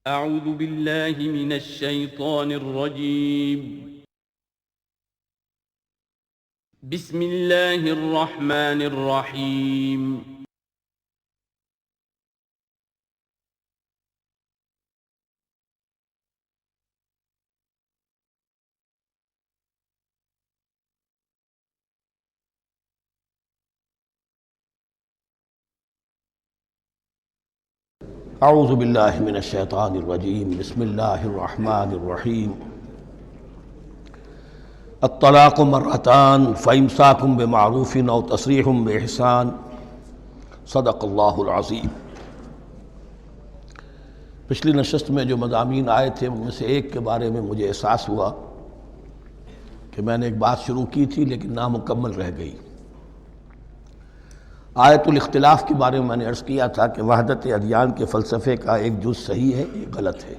اعوذ باللہ من الشیطان الرجیم بسم اللہ الرحمن الرحیم اعوذ باللہ من الشیطان الرجیم بسم اللہ الرحمن الرحیم الطلاق مرتان فامساک بمعروف او تسریح باحسان صدق اللہ العظیم۔ پچھلی نشست میں جو مضامین آئے تھے ان میں سے ایک کے بارے میں مجھے احساس ہوا کہ میں نے ایک بات شروع کی تھی لیکن نامکمل رہ گئی۔ آیت الاختلاف کے بارے میں نے عرض کیا تھا کہ وحدت ادیان کے فلسفے کا ایک جز صحیح ہے، ایک غلط ہے۔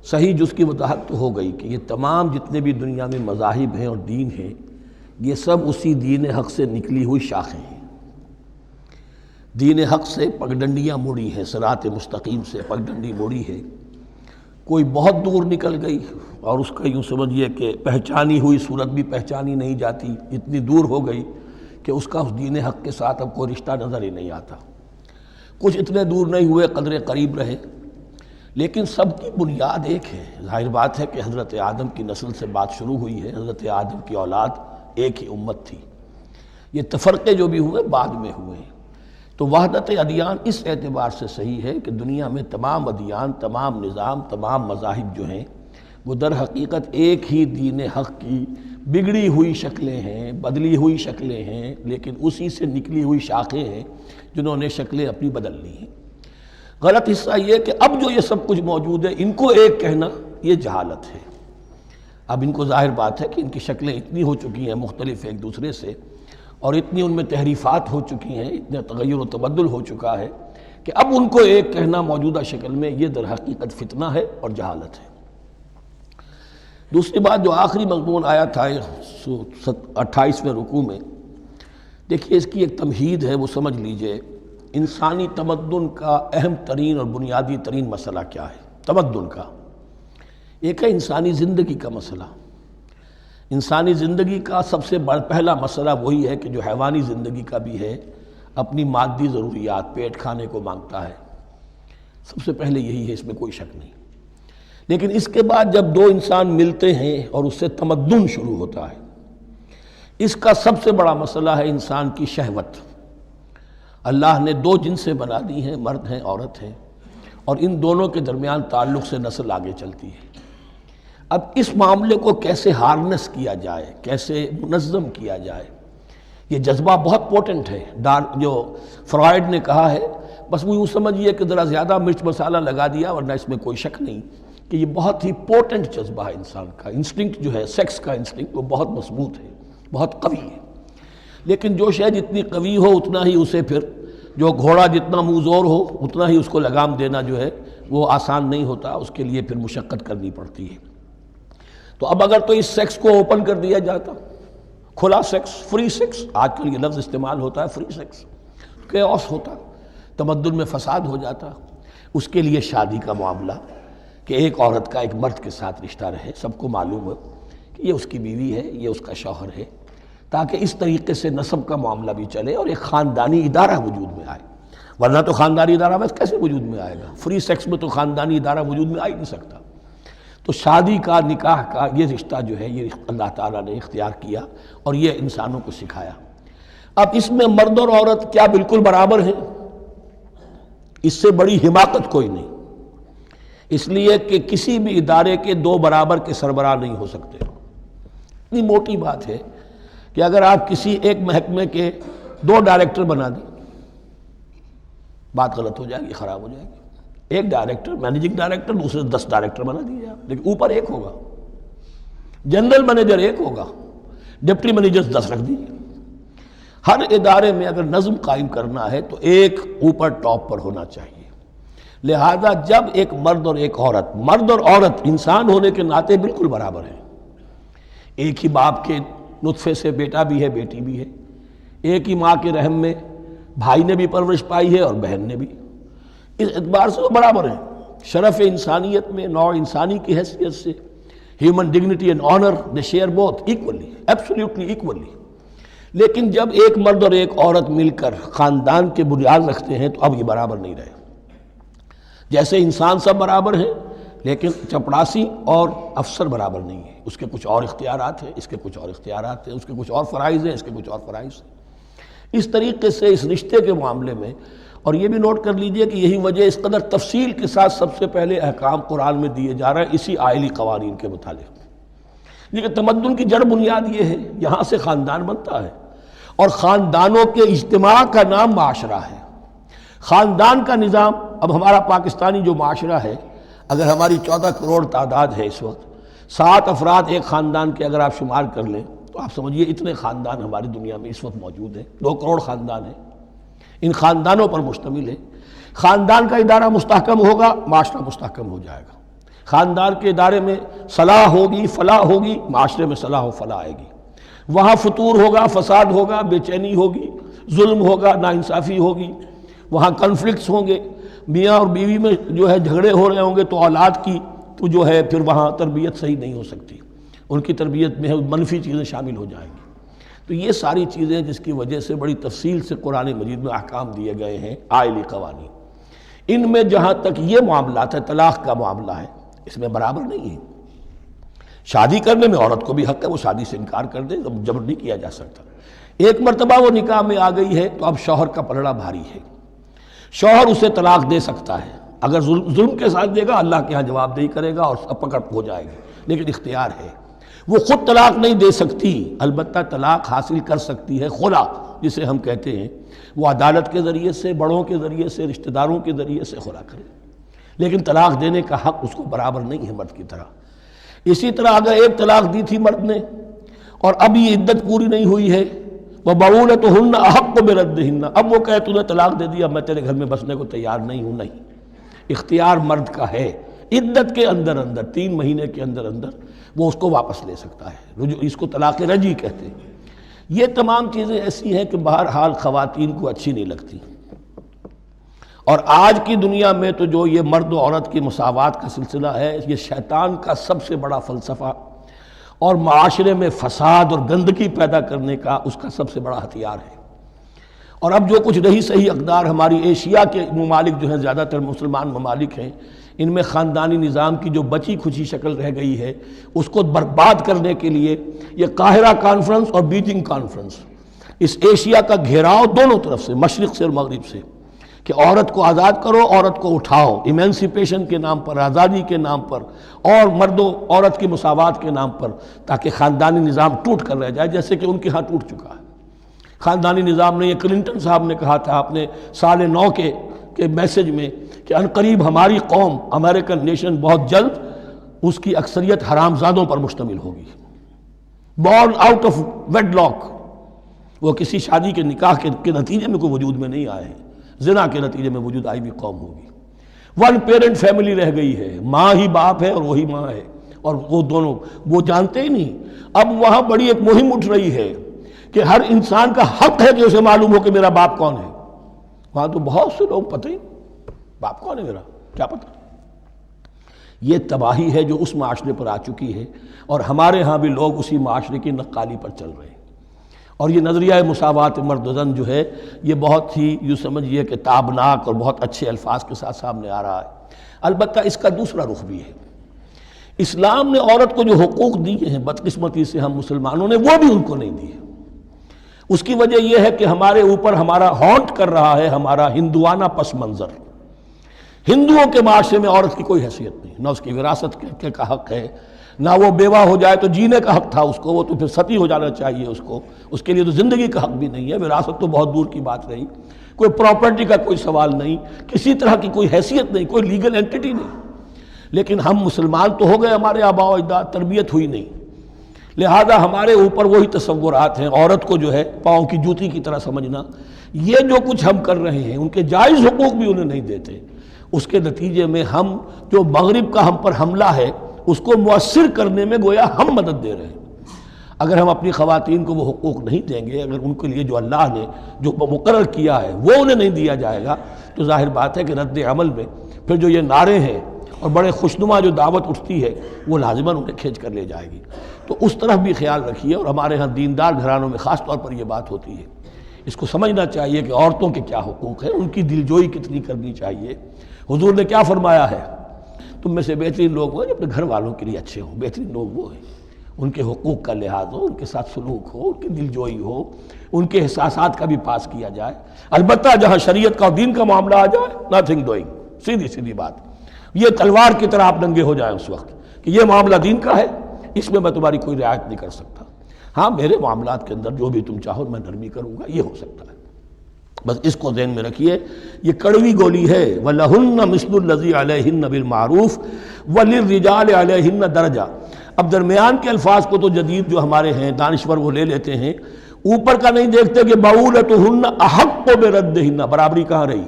صحیح جز کی وضاحت تو ہو گئی کہ یہ تمام جتنے بھی دنیا میں مذاہب ہیں اور دین ہیں یہ سب اسی دین حق سے نکلی ہوئی شاخیں ہیں۔ دین حق سے پگڈنڈیاں مڑی ہیں، صراط مستقیم سے پگڈنڈی مڑی ہے، کوئی بہت دور نکل گئی اور اس کا یوں سمجھیے کہ پہچانی ہوئی صورت بھی پہچانی نہیں جاتی، اتنی دور ہو گئی کہ اس کا اس دین حق کے ساتھ اب کوئی رشتہ نظر ہی نہیں آتا۔ کچھ اتنے دور نہیں ہوئے، قدرے قریب رہے، لیکن سب کی بنیاد ایک ہے۔ ظاہر بات ہے کہ حضرت آدم کی نسل سے بات شروع ہوئی ہے، حضرت آدم کی اولاد ایک ہی امت تھی۔ یہ تفرقے جو بھی ہوئے بعد میں ہوئے ہیں۔ تو وحدت ادیان اس اعتبار سے صحیح ہے کہ دنیا میں تمام ادیان، تمام نظام، تمام مذاہب جو ہیں وہ در حقیقت ایک ہی دین حق کی بگڑی ہوئی شکلیں ہیں، بدلی ہوئی شکلیں ہیں، لیکن اسی سے نکلی ہوئی شاخیں ہیں جنہوں نے شکلیں اپنی بدل لی ہیں۔ غلط حصہ یہ کہ اب جو یہ سب کچھ موجود ہے ان کو ایک کہنا یہ جہالت ہے۔ اب ان کو ظاہر بات ہے کہ ان کی شکلیں اتنی ہو چکی ہیں مختلف ایک دوسرے سے، اور اتنی ان میں تحریفات ہو چکی ہیں، اتنا تغیر و تبدل ہو چکا ہے کہ اب ان کو ایک کہنا موجودہ شکل میں یہ در حقیقت فتنہ ہے اور جہالت ہے۔ دوسری بات جو آخری مضمون آیا تھا 28ویں رکوع میں، دیکھیے اس کی ایک تمہید ہے، وہ سمجھ لیجئے۔ انسانی تمدن کا اہم ترین اور بنیادی ترین مسئلہ کیا ہے؟ تمدن کا ایک ہے انسانی زندگی کا مسئلہ۔ انسانی زندگی کا سب سے پہلا مسئلہ وہی ہے کہ جو حیوانی زندگی کا بھی ہے، اپنی مادی ضروریات، پیٹ کھانے کو مانگتا ہے، سب سے پہلے یہی ہے، اس میں کوئی شک نہیں۔ لیکن اس کے بعد جب دو انسان ملتے ہیں اور اس سے تمدن شروع ہوتا ہے، اس کا سب سے بڑا مسئلہ ہے انسان کی شہوت۔ اللہ نے دو جنسیں بنا دی ہیں، مرد ہیں، عورت ہیں، اور ان دونوں کے درمیان تعلق سے نسل آگے چلتی ہے۔ اب اس معاملے کو کیسے ہارنس کیا جائے، کیسے منظم کیا جائے، یہ جذبہ بہت پوٹنٹ ہے۔ جو فرائڈ نے کہا ہے، بس وہ یوں سمجھیے کہ ذرا زیادہ مرچ مسالہ لگا دیا، ورنہ اس میں کوئی شک نہیں کہ یہ بہت ہی پوٹنٹ جذبہ ہے انسان کا۔ انسٹنکٹ جو ہے، سیکس کا انسٹنکٹ، وہ بہت مضبوط ہے، بہت قوی ہے۔ لیکن جو شے جتنی قوی ہو اتنا ہی اسے پھر، جو گھوڑا جتنا منہ زور ہو اتنا ہی اس کو لگام دینا جو ہے وہ آسان نہیں ہوتا، اس کے لیے پھر مشقت کرنی پڑتی ہے۔ تو اب اگر تو اس سیکس کو اوپن کر دیا جاتا، کھلا سیکس، فری سیکس، آج کل یہ لفظ استعمال ہوتا ہے، فری سیکس، کیوس ہوتا، تمدن میں فساد ہو جاتا۔ اس کے لیے شادی کا معاملہ کہ ایک عورت کا ایک مرد کے ساتھ رشتہ رہے، سب کو معلوم ہو کہ یہ اس کی بیوی ہے، یہ اس کا شوہر ہے، تاکہ اس طریقے سے نسب کا معاملہ بھی چلے اور ایک خاندانی ادارہ وجود میں آئے۔ ورنہ تو خاندانی ادارہ بس کیسے وجود میں آئے گا؟ فری سیکس میں تو خاندانی ادارہ وجود میں آ ہی نہیں سکتا۔ تو شادی کا، نکاح کا یہ رشتہ جو ہے یہ اللہ تعالیٰ نے اختیار کیا اور یہ انسانوں کو سکھایا۔ اب اس میں مرد اور عورت کیا بالکل برابر ہیں؟ اس سے بڑی حماقت کوئی نہیں، اس لیے کہ کسی بھی ادارے کے دو برابر کے سربراہ نہیں ہو سکتے۔ اتنی موٹی بات ہے کہ اگر آپ کسی ایک محکمے کے دو ڈائریکٹر بنا دیں، بات غلط ہو جائے گی، خراب ہو جائے گی۔ ایک ڈائریکٹر، مینیجنگ ڈائریکٹر، دوسرے 10 ڈائریکٹر بنا دیجیے آپ، لیکن اوپر ایک ہوگا، جنرل مینیجر ایک ہوگا، ڈپٹی مینیجر 10 رکھ دیجیے۔ ہر ادارے میں اگر نظم قائم کرنا ہے تو ایک اوپر ٹاپ پر ہونا چاہیے۔ لہذا جب ایک مرد اور ایک عورت، مرد اور عورت انسان ہونے کے ناطے بالکل برابر ہیں، ایک ہی باپ کے نطفے سے بیٹا بھی ہے، بیٹی بھی ہے، ایک ہی ماں کے رحم میں بھائی نے بھی پرورش پائی ہے اور بہن نے بھی، اس اعتبار سے وہ برابر ہیں، شرف انسانیت میں، نوع انسانی کی حیثیت سے، human dignity and honour, they share both equally, absolutely equally. لیکن جب ایک مرد اور ایک عورت مل کر خاندان کے بنیاد رکھتے ہیں تو اب یہ برابر نہیں رہے۔ جیسے انسان سب برابر ہیں، لیکن چپڑاسی اور افسر برابر نہیں ہے، اس کے کچھ اور اختیارات ہیں، اس کے کچھ اور اختیارات ہیں، اس کے کچھ اور فرائض ہیں، اس کے کچھ اور فرائض ہیں۔ اس طریقے سے اس رشتے کے معاملے میں، اور یہ بھی نوٹ کر لیجئے کہ یہی وجہ اس قدر تفصیل کے ساتھ سب سے پہلے احکام قرآن میں دیے جا رہے ہیں اسی آئلی قوانین کے متعلق۔ لیکن تمدن کی جڑ بنیاد یہ ہے، یہاں سے خاندان بنتا ہے، اور خاندانوں کے اجتماع کا نام معاشرہ ہے۔ خاندان کا نظام، اب ہمارا پاکستانی جو معاشرہ ہے، اگر ہماری 14 کروڑ تعداد ہے اس وقت، 7 افراد ایک خاندان کے اگر آپ شمار کر لیں تو آپ سمجھیے اتنے خاندان ہماری دنیا میں اس وقت موجود ہیں، 2 کروڑ خاندان ہیں، ان خاندانوں پر مشتمل ہے۔ خاندان کا ادارہ مستحکم ہوگا، معاشرہ مستحکم ہو جائے گا۔ خاندان کے ادارے میں صلاح ہوگی، فلاح ہوگی، معاشرے میں صلاح و فلاح آئے گی۔ وہاں فتور ہوگا، فساد ہوگا، بے چینی ہوگی، ظلم ہوگا، ناانصافی ہوگی، وہاں کنفلکٹس ہوں گے، میاں اور بیوی میں جو ہے جھگڑے ہو رہے ہوں گے تو اولاد کی تو جو ہے پھر وہاں تربیت صحیح نہیں ہو سکتی، ان کی تربیت میں منفی چیزیں شامل ہو جائیں گی۔ تو یہ ساری چیزیں جس کی وجہ سے بڑی تفصیل سے قرآن مجید میں احکام دیے گئے ہیں آئلی قوانین، ان میں جہاں تک یہ معاملات ہے، طلاق کا معاملہ ہے، اس میں برابر نہیں ہے۔ شادی کرنے میں عورت کو بھی حق ہے، وہ شادی سے انکار کر دے، جبر نہیں کیا جا سکتا۔ ایک مرتبہ وہ نکاح میں آ گئی ہے تو اب شوہر کا پلڑا بھاری ہے، شوہر اسے طلاق دے سکتا ہے، اگر ظلم کے ساتھ دے گا اللہ کے ہاں جواب دہی کرے گا اور پکڑ ہو جائے گی، لیکن اختیار ہے۔ وہ خود طلاق نہیں دے سکتی، البتہ طلاق حاصل کر سکتی ہے، خلا جسے ہم کہتے ہیں، وہ عدالت کے ذریعے سے، بڑوں کے ذریعے سے، رشتہ داروں کے ذریعے سے خلا کرے، لیکن طلاق دینے کا حق اس کو برابر نہیں ہے مرد کی طرح۔ اسی طرح اگر ایک طلاق دی تھی مرد نے اور اب یہ عدت پوری نہیں ہوئی ہے، وَبَعُولَتُهُنَّ أَحَقُّ بِرَدِّهِنَّ، اب وہ کہے تو نے طلاق دے دیا، میں تیرے گھر میں بسنے کو تیار نہیں ہوں، نہیں، اختیار مرد کا ہے، عدت کے اندر 3 مہینے کے اندر وہ اس کو واپس لے سکتا ہے، اس کو طلاق رجعی کہتے ہیں۔ یہ تمام چیزیں ایسی ہیں کہ بہرحال خواتین کو اچھی نہیں لگتی، اور آج کی دنیا میں تو جو یہ مرد و عورت کی مساوات کا سلسلہ ہے، یہ شیطان کا سب سے بڑا فلسفہ اور معاشرے میں فساد اور گندگی پیدا کرنے کا اس کا سب سے بڑا ہتھیار ہے۔ اور اب جو کچھ رہی صحیح اقدار ہماری ایشیا کے ممالک جو ہیں، زیادہ تر مسلمان ممالک ہیں، ان میں خاندانی نظام کی جو بچی کھچی شکل رہ گئی ہے اس کو برباد کرنے کے لیے یہ قاہرہ کانفرنس اور بیجنگ کانفرنس، اس ایشیا کا گھیراؤ دونوں طرف سے، مشرق سے اور مغرب سے، کہ عورت کو آزاد کرو، عورت کو اٹھاؤ، ایمینسیپیشن کے نام پر، آزادی کے نام پر، اور مرد و عورت کی مساوات کے نام پر، تاکہ خاندانی نظام ٹوٹ کر رہ جائے، جیسے کہ ان کے ہاں ٹوٹ چکا ہے خاندانی نظام نے۔ یہ کلنٹن صاحب نے کہا تھا اپنے سال 9 کے میسج میں کہ عنقریب ہماری قوم، امریکن نیشن، بہت جلد اس کی اکثریت حرام زادوں پر مشتمل ہوگی، born out of wedlock, وہ کسی شادی کے نکاح کے نتیجے میں کوئی وجود میں نہیں آئے ہیں، زنا کے نتیجے میں وجود آئی بھی قوم ہوگی۔ 1 پیرنٹ فیملی رہ گئی ہے، ماں ہی باپ ہے اور وہی ماں ہے، اور وہ دونوں وہ جانتے ہی نہیں۔ اب وہاں بڑی ایک مہم اٹھ رہی ہے کہ ہر انسان کا حق ہے کہ اسے معلوم ہو کہ میرا باپ کون ہے۔ وہاں تو بہت سے لوگ پتہ ہی باپ کون ہے میرا، کیا پتہ۔ یہ تباہی ہے جو اس معاشرے پر آ چکی ہے، اور ہمارے ہاں بھی لوگ اسی معاشرے کی نقالی پر چل رہے ہیں۔ اور یہ نظریہ مساوات مرد و زن جو ہے، یہ بہت ہی یوں سمجھیے کہ تابناک اور بہت اچھے الفاظ کے ساتھ سامنے آ رہا ہے۔ البتہ اس کا دوسرا رخ بھی ہے، اسلام نے عورت کو جو حقوق دیے ہیں بدقسمتی سے ہم مسلمانوں نے وہ بھی ان کو نہیں دیے۔ اس کی وجہ یہ ہے کہ ہمارے اوپر ہمارا ہانٹ کر رہا ہے ہمارا ہندوانہ پس منظر۔ ہندوؤں کے معاشرے میں عورت کی کوئی حیثیت نہیں، نہ اس کی وراثت کا حق ہے، نہ وہ بیوہ ہو جائے تو جینے کا حق تھا اس کو، وہ تو پھر ستی ہو جانا چاہیے اس کو، اس کے لیے تو زندگی کا حق بھی نہیں ہے، وراثت تو بہت دور کی بات رہی، کوئی پراپرٹی کا کوئی سوال نہیں، کسی طرح کی کوئی حیثیت نہیں، کوئی لیگل اینٹیٹی نہیں۔ لیکن ہم مسلمان تو ہو گئے، ہمارے آباء و اجداد، تربیت ہوئی نہیں، لہذا ہمارے اوپر وہی تصورات ہیں، عورت کو جو ہے پاؤں کی جوتی کی طرح سمجھنا۔ یہ جو کچھ ہم کر رہے ہیں ان کے جائز حقوق بھی انہیں نہیں دیتے، اس کے نتیجے میں ہم جو مغرب کا ہم پر حملہ ہے اس کو مؤثر کرنے میں گویا ہم مدد دے رہے ہیں۔ اگر ہم اپنی خواتین کو وہ حقوق نہیں دیں گے، اگر ان کے لیے جو اللہ نے جو مقرر کیا ہے وہ انہیں نہیں دیا جائے گا، تو ظاہر بات ہے کہ رد عمل میں پھر جو یہ نعرے ہیں اور بڑے خوشنما جو دعوت اٹھتی ہے وہ لازماً انہیں کھینچ کر لے جائے گی۔ تو اس طرف بھی خیال رکھیے، اور ہمارے ہاں دیندار گھرانوں میں خاص طور پر یہ بات ہوتی ہے، اس کو سمجھنا چاہیے کہ عورتوں کے کیا حقوق ہیں، ان کی دلجوئی کتنی کرنی چاہیے۔ حضور نے کیا فرمایا ہے؟ تم میں سے بہترین لوگ وہ جو اپنے گھر والوں کے لیے اچھے ہوں، بہترین لوگ وہ ہیں ان کے حقوق کا لحاظ ہو، ان کے ساتھ سلوک ہو، ان کی دلجوئی ہو، ان کے احساسات کا بھی پاس کیا جائے۔ البتہ جہاں شریعت کا اور دین کا معاملہ آ جائے، نتھنگ ڈوئنگ، سیدھی سیدھی بات، یہ تلوار کی طرح آپ ننگے ہو جائیں اس وقت کہ یہ معاملہ دین کا ہے، اس میں میں تمہاری کوئی رعایت نہیں کر سکتا، ہاں میرے معاملات کے اندر جو بھی تم چاہو میں نرمی کروں گا، یہ ہو سکتا ہے۔ بس اس کو ذہن میں رکھیے، یہ کڑوی گولی ہے۔ وَلَهُنَّ مِثْلُ الَّذِي عَلَيْهِنَّ بِالْمَعْرُوفِ وَلِلرِّجَالِ عَلَيْهِنَّ دَرَجَةٌ۔ اب درمیان کے الفاظ کو تو جدید جو ہمارے ہیں دانشور وہ لے لیتے ہیں، اوپر کا نہیں دیکھتے کہ بَعُولَتُهُنَّ أَحَقُّ بِرَدِّهِنَّ، برابری کہاں رہی؟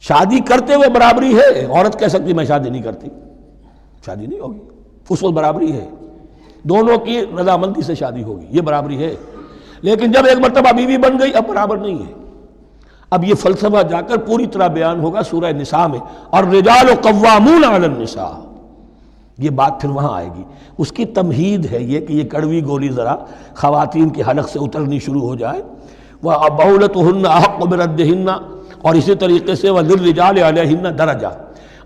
شادی کرتے ہوئے برابری ہے، عورت کہہ سکتی میں شادی نہیں کرتی، شادی نہیں ہوگی، اس وقت برابری ہے، دونوں کی رضامندی سے شادی ہوگی، یہ برابری ہے۔ لیکن جب ایک مرتبہ بیوی بن گئی اب برابر نہیں ہے۔ اب یہ فلسفہ جا کر پوری طرح بیان ہوگا سورہ نساء میں، اور الرجال قوامون علی النساء، یہ بات پھر وہاں آئے گی۔ اس کی تمہید ہے یہ کہ یہ کڑوی گولی ذرا خواتین کے حلق سے اترنی شروع ہو جائے۔ وَبَعُولَتُهُنَّ أَحَقُّ بِرَدِّهِنَّ، اور اسی طریقے سے وَلِلرِّجَالِ عَلَيْهِنَّ دَرَجَةٌ،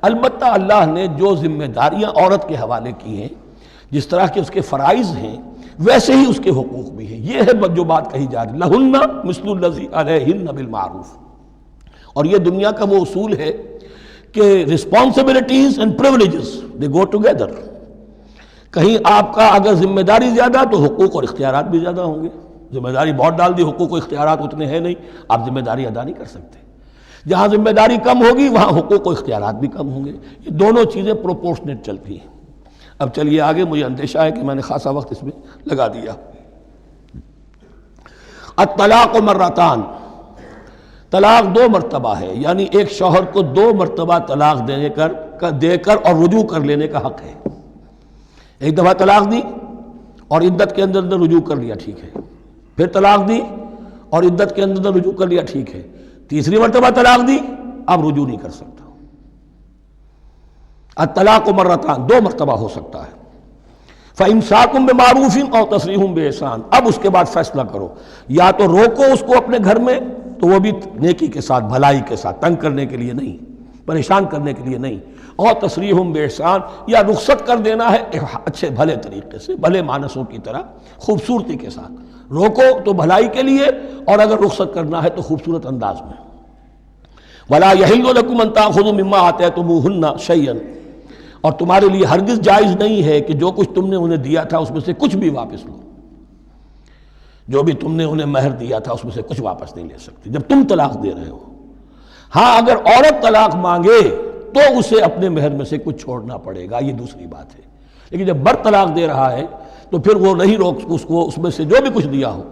البتہ اللہ نے جو ذمہ داریاں عورت کے حوالے کی ہیں، جس طرح کے اس کے فرائض ہیں ویسے ہی اس کے حقوق بھی ہیں، یہ ہے جو بات کہی جا رہی، لَهُنَّ مِثْلُ الَّذِي عَلَيْهِنَّ بِالْمَعْرُوفِ۔ اور یہ دنیا کا وہ اصول ہے کہ responsibilities and privileges they go together۔ کہیں آپ کا اگر ذمہ داری زیادہ تو حقوق اور اختیارات بھی زیادہ ہوں گے، ذمہ داری بہت ڈال دی، حقوق و اختیارات اتنے ہیں نہیں، آپ ذمہ داری ادا نہیں کر سکتے۔ جہاں ذمہ داری کم ہوگی وہاں حقوق و اختیارات بھی کم ہوں گے، یہ دونوں چیزیں پروپورشنیٹ چلتی ہیں۔ اب چلیے آگے، مجھے اندیشہ ہے کہ میں نے خاصا وقت اس میں لگا دیا۔ الطلاق مرتان، طلاق دو مرتبہ ہے، یعنی ایک شوہر کو دو مرتبہ طلاق دے کر اور رجوع کر لینے کا حق ہے۔ ایک دفعہ طلاق دی اور عدت کے اندر رجوع کر لیا، ٹھیک ہے، پھر طلاق دی اور عدت کے اندر رجوع کر لیا، ٹھیک ہے، تیسری مرتبہ طلاق دی، اب رجوع نہیں کر سکتا۔ الطلاق مرتان، دو مرتبہ ہو سکتا ہے۔ فَإِمْسَاكٌ بِمَعْرُوفٍ أَوْ تَسْرِيحٌ بِإِحْسَانٍ، اب اس کے بعد فیصلہ کرو، یا تو روکو اس کو اپنے گھر میں تو وہ بھی نیکی کے ساتھ، بھلائی کے ساتھ، تنگ کرنے کے لیے نہیں، پریشان کرنے کے لیے نہیں، اور تسریح بِإِحْسَان، یا رخصت کر دینا ہے اچھے بھلے طریقے سے، بھلے مانسوں کی طرح، خوبصورتی کے ساتھ، روکو تو بھلائی کے لیے، اور اگر رخصت کرنا ہے تو خوبصورت انداز میں۔ وَلَا يَحِلُّ لَكُمْ أَن تَأْخُذُوا مِمَّا آتَيْتُمُوهُنَّ شَيْئًا، اور تمہارے لیے ہرگز جائز نہیں ہے کہ جو کچھ تم نے انہیں دیا تھا اس میں سے کچھ بھی واپس لو، جو بھی تم نے انہیں مہر دیا تھا اس میں سے کچھ واپس نہیں لے سکتے جب تم طلاق دے رہے ہو۔ ہاں اگر عورت طلاق مانگے تو اسے اپنے مہر میں سے کچھ چھوڑنا پڑے گا، یہ دوسری بات ہے، لیکن جب بر طلاق دے رہا ہے تو پھر وہ نہیں روک اس کو اس میں سے جو بھی کچھ دیا ہو،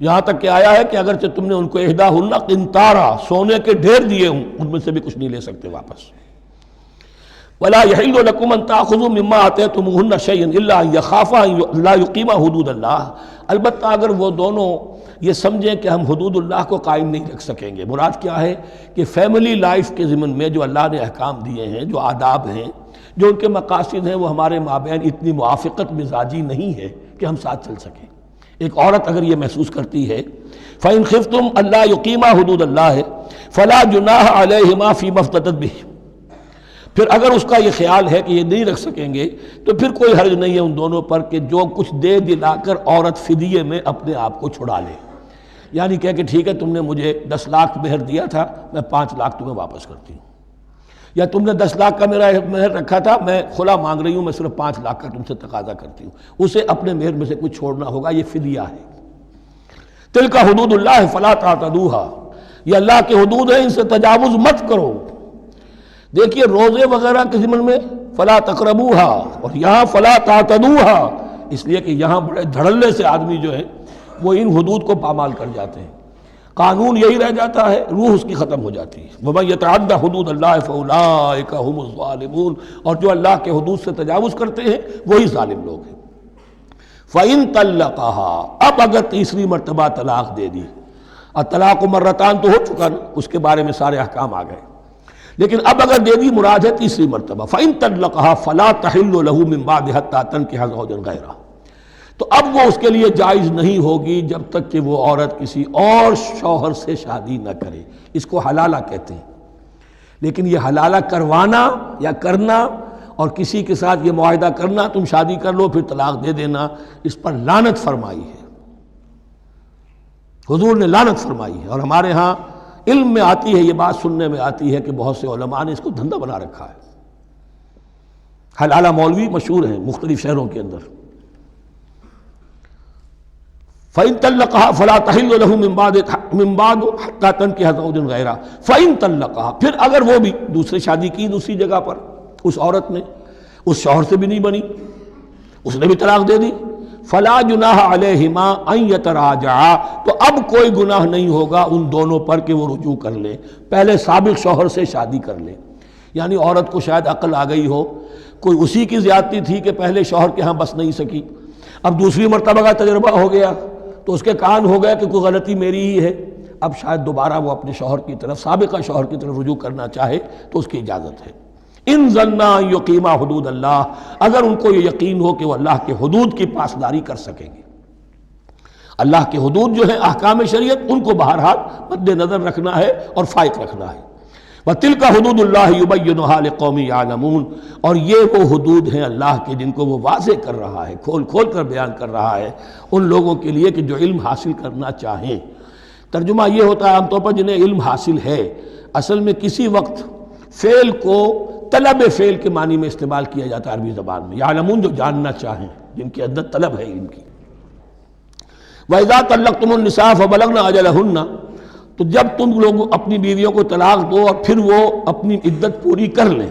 یہاں تک کہ آیا ہے کہ اگرچہ تم نے ان کو احداہن قنطارا، سونے کے ڈھیر دیے ہوں، ان میں سے بھی کچھ نہیں لے سکتے واپس۔ وَلَا يَحِلُّ لَكُمْ أَن تَأْخُذُوا مِمَّا آتَيْتُمُوهُنَّ شَيْئًا إِلَّا أَن يَخَافَا أَن لَا يُقِيمَا حُدُودَ اللَّهِ، البتہ اگر وہ دونوں یہ سمجھیں کہ ہم حدود اللہ کو قائم نہیں رکھ سکیں گے۔ مراد کیا ہے کہ فیملی لائف کے ضمن میں جو اللہ نے احکام دیے ہیں، جو آداب ہیں، جو ان کے مقاصد ہیں، وہ ہمارے مابین اتنی موافقت مزاجی نہیں ہے کہ ہم ساتھ چل سکیں۔ ایک عورت اگر یہ محسوس کرتی ہے فَإِنْ خِفْتُمْ أَلَّا يُقِيمَا حُدُودَ اللَّهِ فَلَا جُنَاحَ عَلَيْهِمَا فِيمَا افْتَدَتْ بِهِ، پھر اگر اس کا یہ خیال ہے کہ یہ نہیں رکھ سکیں گے تو پھر کوئی حرج نہیں ہے ان دونوں پر کہ جو کچھ دے دلا کر عورت فدیے میں اپنے آپ کو چھڑا لے، یعنی کہہ کہ ٹھیک ہے تم نے مجھے 10 لاکھ مہر دیا تھا، میں 5 لاکھ تمہیں واپس کرتی ہوں، یا تم نے 10 لاکھ کا میرا مہر رکھا تھا، میں خلا مانگ رہی ہوں، میں صرف 5 لاکھ کا تم سے تقاضا کرتی ہوں، اسے اپنے مہر میں سے کچھ چھوڑنا ہوگا، یہ فدیہ ہے۔ تلک حدود اللہ فلا تعتدوها، یہ اللہ کے حدود ہیں، ان سے تجاوز مت کرو۔ دیکھیے روزے وغیرہ کے ضمن میں فلا تقربوها، اور یہاں فلا تعتدوها، اس لیے کہ یہاں بڑے دھڑلے سے آدمی جو ہے وہ ان حدود کو پامال کر جاتے ہیں، قانون یہی رہ جاتا ہے، روح اس کی ختم ہو جاتی ہے۔ وَمَن يَتَعَدَّ حُدُودَ اللَّهِ فَأُولَٰئِكَ هُمُ الظَّالِمُونَ، اور جو اللہ کے حدود سے تجاوز کرتے ہیں وہی ظالم لوگ ہیں۔ فَإِن طَلَّقَهَا، اب اگر تیسری مرتبہ طلاق دے دی، الطلاق مرتان تو ہو چکا نا، اس کے بارے میں سارے احکام آ گئے، لیکن اب اگر دے دی مراد ہے تیسری مرتبہ، فَإِن طَلَّقَهَا فَلَا تَحِلُّ لَهُ مِن بَعْدِ حَتَّى تَنكِحَ زَوْجًا غَيْرَهُ، تو اب وہ اس کے لیے جائز نہیں ہوگی جب تک کہ وہ عورت کسی اور شوہر سے شادی نہ کرے۔ اس کو حلالہ کہتے ہیں، لیکن یہ حلالہ کروانا یا کرنا اور کسی کے ساتھ یہ معاہدہ کرنا تم شادی کر لو پھر طلاق دے دینا، اس پر لعنت فرمائی ہے، حضور نے لعنت فرمائی ہے۔ اور ہمارے ہاں علم میں آتی ہے، یہ بات سننے میں آتی ہے کہ بہت سے علماء نے اس کو دھندا بنا رکھا ہے۔ حلالہ مولوی مشہور ہیں مختلف شہروں کے اندر۔ فَإِن طَلَّقَهَا فَلَا تَحِلُّ لَهُ مِن بَعْدُ حَتَّى تَنكِحَ زَوْجًا غَيْرَهُ فَإِن طَلَّقَهَا، پھر اگر وہ بھی دوسری شادی کی دوسری جگہ پر، اس عورت نے اس شوہر سے بھی نہیں بنی، اس نے بھی طلاق دے دی، فَلَا جُنَاحَ عَلَيْهِمَا أَن يَتَرَاجَعَا، تو اب کوئی گناہ نہیں ہوگا ان دونوں پر کہ وہ رجوع کر لیں، پہلے سابق شوہر سے شادی کر لیں۔ یعنی عورت کو شاید عقل آ گئی ہو، کوئی اسی کی زیادتی تھی کہ پہلے شوہر کے ہاں بس نہیں سکی، اب دوسری مرتبہ کا تجربہ ہو گیا تو اس کے کان ہو گیا کہ کوئی غلطی میری ہی ہے، اب شاید دوبارہ وہ اپنے شوہر کی طرف، سابقہ شوہر کی طرف رجوع کرنا چاہے تو اس کی اجازت ہے۔ ان ظنا ان یقیما حدود اللہ، اگر ان کو یہ یقین ہو کہ وہ اللہ کے حدود کی پاسداری کر سکیں گے۔ اللہ کے حدود جو ہیں احکام شریعت، ان کو بہرحال مد نظر رکھنا ہے اور فائق رکھنا ہے۔ وَتِلْكَ حُدُودُ اللَّهِ يُبَيِّنُهَا لِقَوْمٍ يَعْلَمُونَ، اور یہ وہ حدود ہیں اللہ کے جن کو وہ واضح کر رہا ہے، کھول کھول کر بیان کر رہا ہے ان لوگوں کے لیے کہ جو علم حاصل کرنا چاہیں۔ ترجمہ یہ ہوتا ہے عام طور پر جنہیں علم حاصل ہے، اصل میں کسی وقت فعل کو طلب فعل کے معنی میں استعمال کیا جاتا ہے عربی زبان میں، یعلمون جو جاننا چاہیں، جن کے اندر طلب ہے علم کی۔ وَإِذَا طَلَّقْتُمُ النِّسَاءَ فَبَلَغْنَ أَجَلَهُنَّ، تو جب تم لوگ اپنی بیویوں کو طلاق دو اور پھر وہ اپنی عدت پوری کر لیں،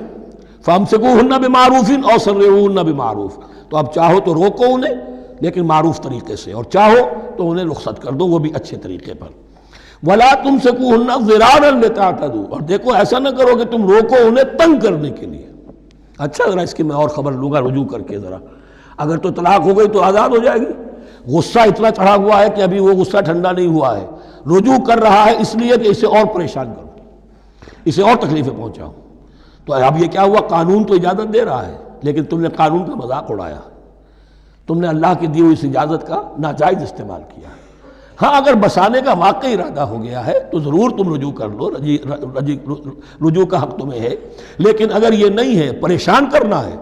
فَأَمْسِكُوهُنَّ بِمَعْرُوفٍ أَوْ سَرِّحُوهُنَّ بِمَعْرُوفٍ، تو اب چاہو تو روکو انہیں لیکن معروف طریقے سے، اور چاہو تو انہیں رخصت کر دو وہ بھی اچھے طریقے پر۔ وَلَا تُمْسِكُوهُنَّ ضِرَارًا لِتَعْتَدُوا، اور دیکھو ایسا نہ کرو کہ تم روکو انہیں تنگ کرنے کے لیے۔ اچھا ذرا اس کی میں اور خبر لوں گا رجوع کر کے، ذرا اگر تو طلاق ہو گئی تو آزاد ہو جائے گی، غصہ اتنا چڑھا ہوا ہے کہ ابھی وہ غصہ ٹھنڈا نہیں ہوا ہے، رجوع کر رہا ہے اس لیے کہ اسے اور پریشان کروں، اسے اور تکلیفیں پہنچاؤں، تو اب یہ کیا ہوا، قانون تو اجازت دے رہا ہے لیکن تم نے قانون کا مذاق اڑایا، تم نے اللہ کی دی ہوئی اس اجازت کا ناجائز استعمال کیا۔ ہاں اگر بسانے کا واقعی ارادہ ہو گیا ہے تو ضرور تم رجوع کر لو، رجوع کا حق تمہیں ہے، لیکن اگر یہ نہیں ہے، پریشان کرنا ہے،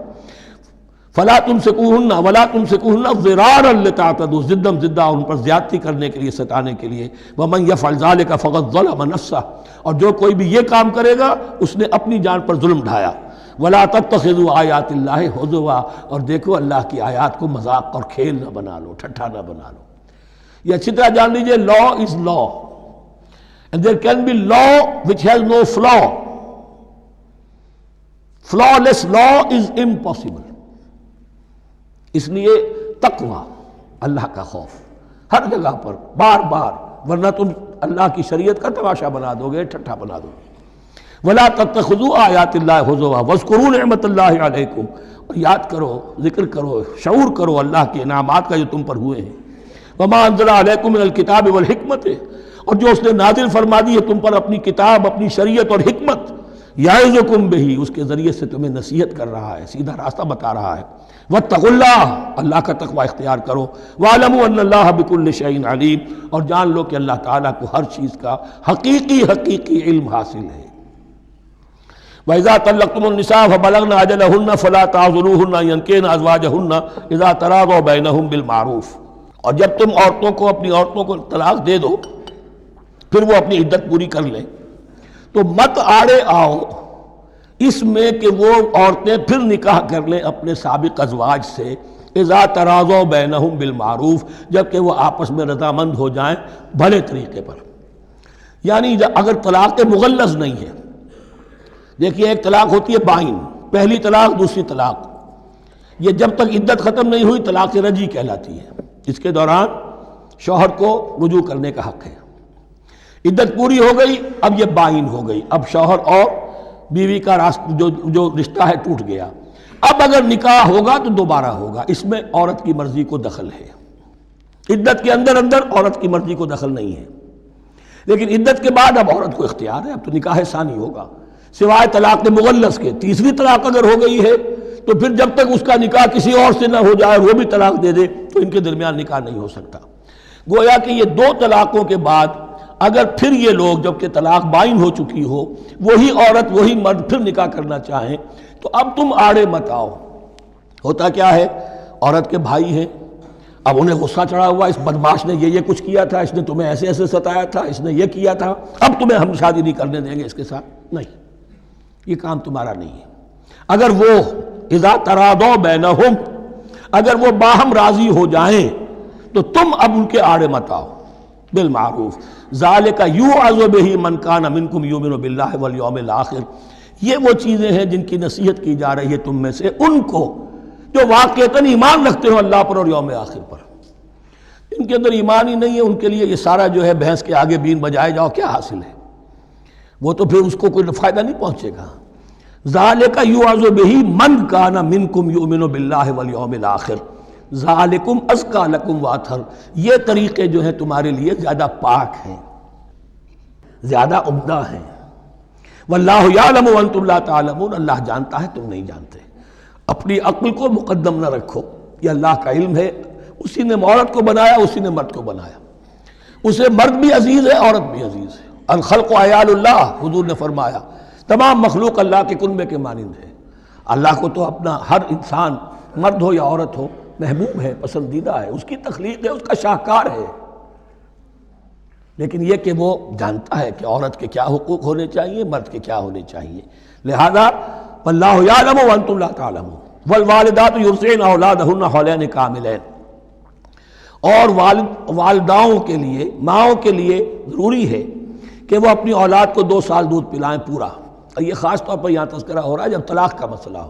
فَلَا تُمْسِكُوهُنَّ وَلَا تُمْسِكُوهُنَّ ضِرَارًا لِتَعْتَدُوا، زدم زدہ ان پر زیادتی کرنے کے لیے، ستانے کے لیے۔ وَمَنْ يَفْعَلْ ذَلِكَ فَقَدْ ظَلَمَ نَفْسَهُ، اور جو کوئی بھی یہ کام کرے گا اس نے اپنی جان پر ظلم ڈھایا۔ وَلَا تَتَّخِذُوا آیَاتِ اللَّهِ هُزُوًا، اور دیکھو اللہ کی آیات کو مذاق اور کھیل نہ بنا لو، ٹھٹھا نہ بنا لو۔ یہ اچھی طرح جان لیجئے، لا از لا and there can be law which has no flaw. Flawless law is impossible. اس لیے تقوی، اللہ کا خوف ہر جگہ پر بار بار، ورنہ تم اللہ کی شریعت کا تماشا بنا دو گے، ٹھٹھا بنا دو گے۔ وَلَا تَتَّخِذُوا آیَاتِ اللَّهِ هُزُوًا وَاذْكُرُوا نِعْمَتَ اللَّهِ عَلَيْكُمْ، اور یاد کرو، ذکر کرو، شعور کرو اللہ کے انعامات کا جو تم پر ہوئے ہیں۔ وَمَا أَنزَلَ عَلَيْكُمْ مِنَ الْكِتَابِ وَالْحِكْمَةِ، اور جو اس نے نازل فرما دی ہے تم پر اپنی کتاب، اپنی شریعت اور حکمت، یعظکم بہ، اس کے ذریعے سے تمہیں نصیحت کر رہا ہے، سیدھا راستہ بتا رہا ہے۔ واتقوا اللہ، اللہ کا تقوی اختیار کرو۔ وَاعْلَمُوا أَنَّ اللَّهَ بِكُلِّ شَيْءٍ عَلِيمٌ، اور جان لو کہ اللہ تعالیٰ کو ہر چیز کا حقیقی علم حاصل ہے۔ وَإِذَا طَلَّقْتُمُ النِّسَاءَ فَبَلَغْنَ أَجَلَهُنَّ فَلَا تَعْضُلُوهُنَّ أَن يَنكِحْنَ أَزْوَاجَهُنَّ إِذَا تَرَاضَوْا بَيْنَهُم بِالْمَعْرُوفِ، اور جب تم اپنی عورتوں کو طلاق دے دو پھر وہ اپنی عدت پوری کر لیں تو مت آڑے آؤ اس میں کہ وہ عورتیں پھر نکاح کر لیں اپنے سابق ازواج سے، اذا تراضوا بینہم بالمعروف، جبکہ وہ آپس میں رضامند ہو جائیں بھلے طریقے پر۔ یعنی اگر طلاق مغلظ نہیں ہے، دیکھیے ایک طلاق ہوتی ہے بائن، پہلی طلاق دوسری طلاق، یہ جب تک عدت ختم نہیں ہوئی طلاق رجعی کہلاتی ہے، اس کے دوران شوہر کو رجوع کرنے کا حق ہے۔ عدت پوری ہو گئی، اب یہ بائن ہو گئی، اب شوہر اور بیوی کا جو رشتہ ہے ٹوٹ گیا۔ اب اگر نکاح ہوگا تو دوبارہ ہوگا، اس میں عورت کی مرضی کو دخل ہے، عدت کے اندر عورت کی مرضی کو دخل نہیں ہے، لیکن عدت کے بعد اب عورت کو اختیار ہے، اب تو نکاح ثانی ہوگا، سوائے طلاق مغلظ کے۔ تیسری طلاق اگر ہو گئی ہے تو پھر جب تک اس کا نکاح کسی اور سے نہ ہو جائے، وہ بھی طلاق دے دے، تو ان کے درمیان نکاح نہیں ہو سکتا۔ گویا کہ یہ دو طلاقوں کے بعد اگر پھر یہ لوگ جبکہ طلاق بائن ہو چکی ہو، وہی عورت وہی مرد پھر نکاح کرنا چاہیں تو اب تم آڑے مت آؤ۔ ہوتا کیا ہے، عورت کے بھائی ہیں، اب انہیں غصہ چڑھا ہوا، اس بدماش نے یہ کچھ کیا تھا، اس نے تمہیں ایسے ایسے ستایا تھا، اس نے یہ کیا تھا، اب تمہیں ہم شادی نہیں کرنے دیں گے اس کے ساتھ، نہیں، یہ کام تمہارا نہیں ہے۔ اگر وہ اذا تراضوا بینہم، اگر وہ باہم راضی ہو جائیں تو تم اب ان کے آڑے مت آؤ، بالمعروف، ذالک یوعظ بہ من کان منکم یؤمن باللہ والیوم الآخر، یہ وہ چیزیں ہیں جن کی نصیحت کی جا رہی ہے تم میں سے ان کو جو واقعتاً ایمان رکھتے ہو اللہ پر اور یوم آخر پر۔ ان کے اندر ایمان ہی نہیں ہے، ان کے لیے یہ سارا جو ہے بھینس کے آگے بین بجائے جاؤ کیا حاصل ہے، وہ تو پھر اس کو کوئی فائدہ نہیں پہنچے گا۔ ذالک یوعظ بہ من کان منکم یؤمن باللہ والیوم الآخر ذالکم ازکی لکم واطہر، یہ طریقے جو ہیں تمہارے لیے زیادہ پاک ہیں، زیادہ عمدہ ہیں۔ واللہ یعلم وانتم لا تعلمون، اللہ جانتا ہے تم نہیں جانتے۔ اپنی عقل کو مقدم نہ رکھو، یہ اللہ کا علم ہے، اسی نے عورت کو بنایا، اسی نے مرد کو بنایا، اسے مرد بھی عزیز ہے، عورت بھی عزیز ہے۔ الخلق عیال اللہ، حضور نے فرمایا تمام مخلوق اللہ کے کنبے کے مانند ہے۔ اللہ کو تو اپنا ہر انسان مرد ہو یا عورت ہو محبوب ہے، پسندیدہ ہے، اس کی تخلیق ہے، اس کا شاہکار ہے، لیکن یہ کہ وہ جانتا ہے کہ عورت کے کیا حقوق ہونے چاہیے، مرد کے کیا ہونے چاہیے۔ لہذا واللہ یعلم وانتم لا تعلمون والوالدات یرضعن اولادہن حولین کاملین، اور والداؤں کے لیے، ماؤں کے لیے ضروری ہے کہ وہ اپنی اولاد کو 2 سال دودھ پلائیں پورا۔ اور یہ خاص طور پر یہاں تذکرہ ہو رہا ہے جب طلاق کا مسئلہ ہو۔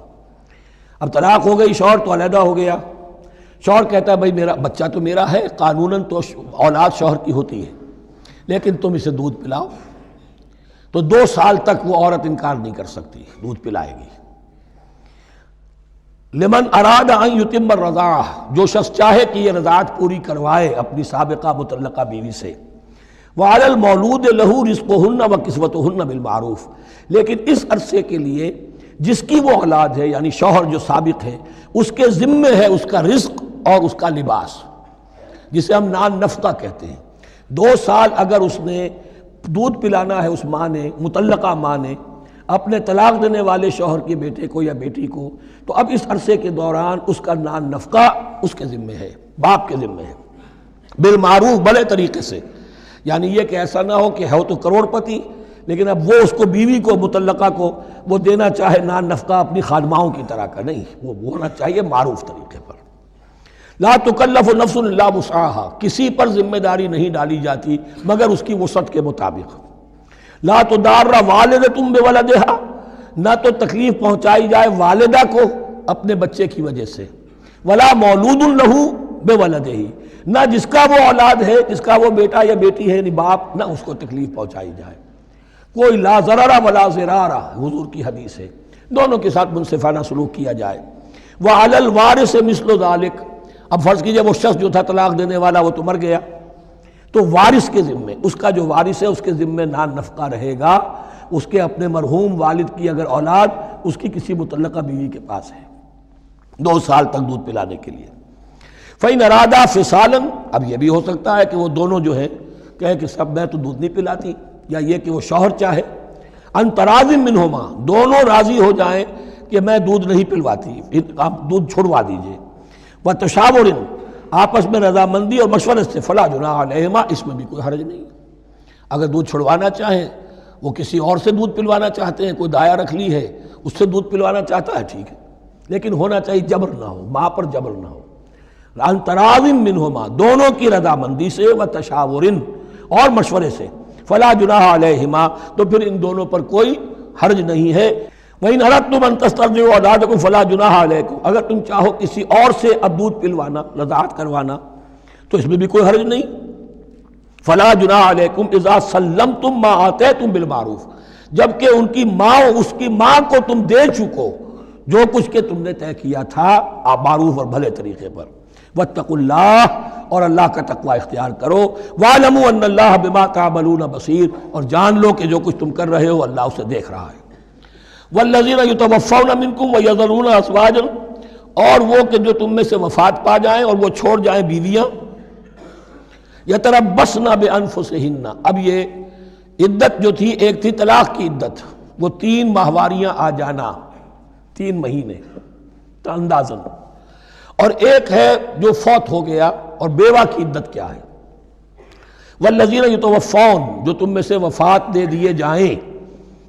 اب طلاق ہو گئی، شوہر تو علیحدہ ہو گیا، شوہر کہتا ہے بھائی میرا بچہ تو میرا ہے، قانوناً تو اولاد شوہر کی ہوتی ہے، لیکن تم اسے دودھ پلاؤ، تو 2 سال تک وہ عورت انکار نہیں کر سکتی، دودھ پلائے گی۔ لمن اراد ان یتم الرضاعہ، جو شخص چاہے کہ یہ رضاعت پوری کروائے اپنی سابقہ مطلقہ بیوی سے۔ وعلی المولود لہ رزقہن وکسوتہن بالمعروف، لیکن اس عرصے کے لیے جس کی وہ اولاد ہے، یعنی شوہر جو سابق ہے، اس کے ذمے ہے اس کا رزق اور اس کا لباس، جسے ہم نان نفقہ کہتے ہیں۔ 2 سال اگر اس نے دودھ پلانا ہے، اس ماں نے، مطلقہ ماں نے اپنے طلاق دینے والے شوہر کے بیٹے کو یا بیٹی کو، تو اب اس عرصے کے دوران اس کا نان نفقہ اس کے ذمے ہے، باپ کے ذمے ہے، بالمعروف، بڑے طریقے سے۔ یعنی یہ کہ ایسا نہ ہو کہ ہے تو کروڑ پتی، لیکن اب وہ اس کو بیوی کو مطلقہ کو وہ دینا چاہے نان نفقہ اپنی خادماؤں کی طرح کا، نہیں، وہ ہونا چاہیے معروف طریقے پر۔ لا تکلف نفس الا وسعها، کسی پر ذمہ داری نہیں ڈالی جاتی مگر اس کی وسعت کے مطابق۔ لا تضار والدۃ بولدہا، نہ تو تکلیف پہنچائی جائے والدہ کو اپنے بچے کی وجہ سے، ولا مولود لہ بولدہ، نہ جس کا وہ اولاد ہے، جس کا وہ بیٹا یا بیٹی ہے یعنی باپ، نہ اس کو تکلیف پہنچائی جائے۔ کوئی لا ضرر ولا ضرار، حضور کی حدیث ہے، دونوں کے ساتھ منصفانہ سلوک کیا جائے۔ وعلی الوارث مثل ذلک، اب فرض کیجئے وہ شخص جو تھا طلاق دینے والا وہ تو مر گیا، تو وارث کے ذمے، اس کا جو وارث ہے اس کے ذمے نان نفقہ رہے گا، اس کے اپنے مرحوم والد کی اگر اولاد اس کی کسی مطلقہ بیوی کے پاس ہے 2 سال تک دودھ پلانے کے لیے۔ فَإِنْ أَرَادَا فِصَالًا، اب یہ بھی ہو سکتا ہے کہ وہ دونوں جو ہیں کہے کہ سب میں تو دودھ نہیں پلاتی، یا یہ کہ وہ شوہر چاہے ان تراض منہما، دونوں راضی ہو جائیں کہ میں دودھ نہیں پلواتی، آپ دودھ چھڑوا دیجئے، وتشاور، آپس میں رضامندی اور مشورے سے، فلا جناح علیہما، اس میں بھی کوئی حرج نہیں۔ اگر دودھ چھڑوانا چاہیں، وہ کسی اور سے دودھ پلوانا چاہتے ہیں، کوئی دایا رکھ لی ہے اس سے دودھ پلوانا چاہتا ہے، ٹھیک ہے، لیکن ہونا چاہیے جبر نہ ہو، ماں پر جبر نہ ہو۔ ان تراض منہما، دونوں کی رضامندی سے، وتشاور، اور مشورے سے، فلا جناح علیہما، تو پھر ان دونوں پر کوئی حرج نہیں ہے۔ وَإِنْ أَرَدْتُمْ أَن تَسْتَرْضِعُوا أَوْلَادَكُمْ فَلَا جُنَاحَ عَلَيْكُمْ، اگر تم چاہو کسی اور سے اب دودھ پلوانا، رضاعت کروانا، تو اس میں بھی کوئی حرج نہیں۔ فَلَا جُنَاحَ عَلَيْكُمْ إِذَا سَلَّمْتُمْ مَا آتَيْتُمْ بِالْمَعْرُوف، جبکہ ان کی ماں، اس کی ماں کو تم دے چکو جو کچھ کہ تم نے طے کیا تھا معروف اور بھلے طریقے پر. واتقوا اللہ، اور اللہ کا تقوی اختیار کرو. واعلموا ان اللہ بما تعملون بصیر، اور جان لو کہ جو کچھ تم کر رہے ہو اللہ اسے دیکھ رہا ہے. والذین یتوفون منکم ویذرون ازواجا، اور وہ کہ جو تم میں سے وفات پا جائیں اور وہ چھوڑ جائیں بیویاں. یتربصن بانفسہن، اب یہ عدت جو تھی، ایک تھی طلاق کی عدت، وہ 3 ماہواریاں آ جانا، 3 مہینے اندازاً، اور ایک ہے جو فوت ہو گیا، اور بیوہ کی عدت کیا ہے. والذین یتوفون، جو تم میں سے وفات دے دیے جائیں،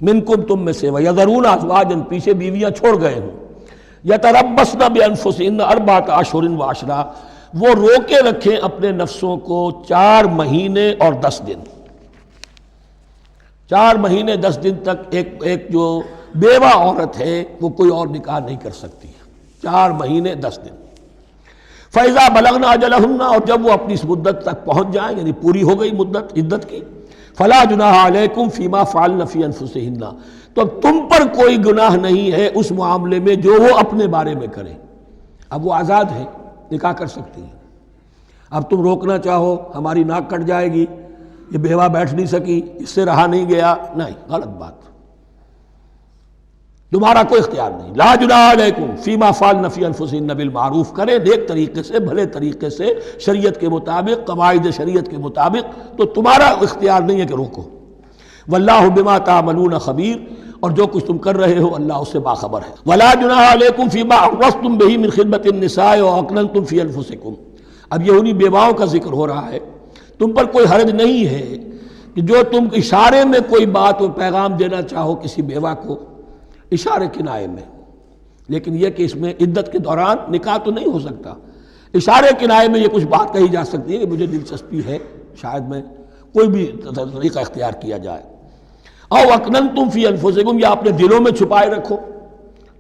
منکم تم میں سے، ویذرون ازواجا، پیچھے بیویاں چھوڑ گئے ہوں، یتربصن بانفسہن 4 اشہر وعشرا، وہ روکے رکھیں اپنے نفسوں کو 4 مہینے اور 10 دن. 4 مہینے 10 دن تک ایک جو بیوہ عورت ہے وہ کوئی اور نکاح نہیں کر سکتی. 4 مہینے 10 دن. فَإِذَا بَلَغْنَ أَجَلَهُنَّ، اور جب وہ اپنی اس مدت تک پہنچ جائیں، یعنی پوری ہو گئی مدت عدت کی، فَلَا جُنَاحَ عَلَيْكُمْ فِي مَا فَعَلْنَ فِي أَنفُسِهِنَّ، تو تم پر کوئی گناہ نہیں ہے اس معاملے میں جو وہ اپنے بارے میں کریں. اب وہ آزاد ہے، نکاح کر سکتی ہیں. اب تم روکنا چاہو، ہماری ناک کٹ جائے گی، یہ بیوہ بیٹھ نہیں سکی، اس سے رہا نہیں گیا، نہیں، غلط بات، تمہارا کوئی اختیار نہیں. لا جناح علیکم فیما فعلن فی انفسہن بالمعروف، کریں نیک طریقے سے، بھلے طریقے سے، شریعت کے مطابق، قواعد شریعت کے مطابق، تو تمہارا اختیار نہیں ہے کہ روکو. واللہ بما تعملون خبیر، اور جو کچھ تم کر رہے ہو اللہ اس سے باخبر ہے. ولا جناح علیکم فیما عرضتم بہ من خطبۃ النساء واکننتم فی انفسکم، اب یہ انہی بیواؤں کا ذکر ہو رہا ہے. تم پر کوئی حرج نہیں ہے کہ جو تم اشارے میں کوئی بات و پیغام دینا چاہو کسی بیوہ کو، اشارے کنائے میں، لیکن یہ کہ اس میں عدت کے دوران نکاح تو نہیں ہو سکتا. اشارے کنائے میں یہ کچھ بات کہی جا سکتی ہے کہ مجھے دلچسپی ہے، شاید میں کوئی بھی طریقہ اختیار کیا جائے. او اکننتم فی انفسکم، یا اپنے دلوں میں چھپائے رکھو،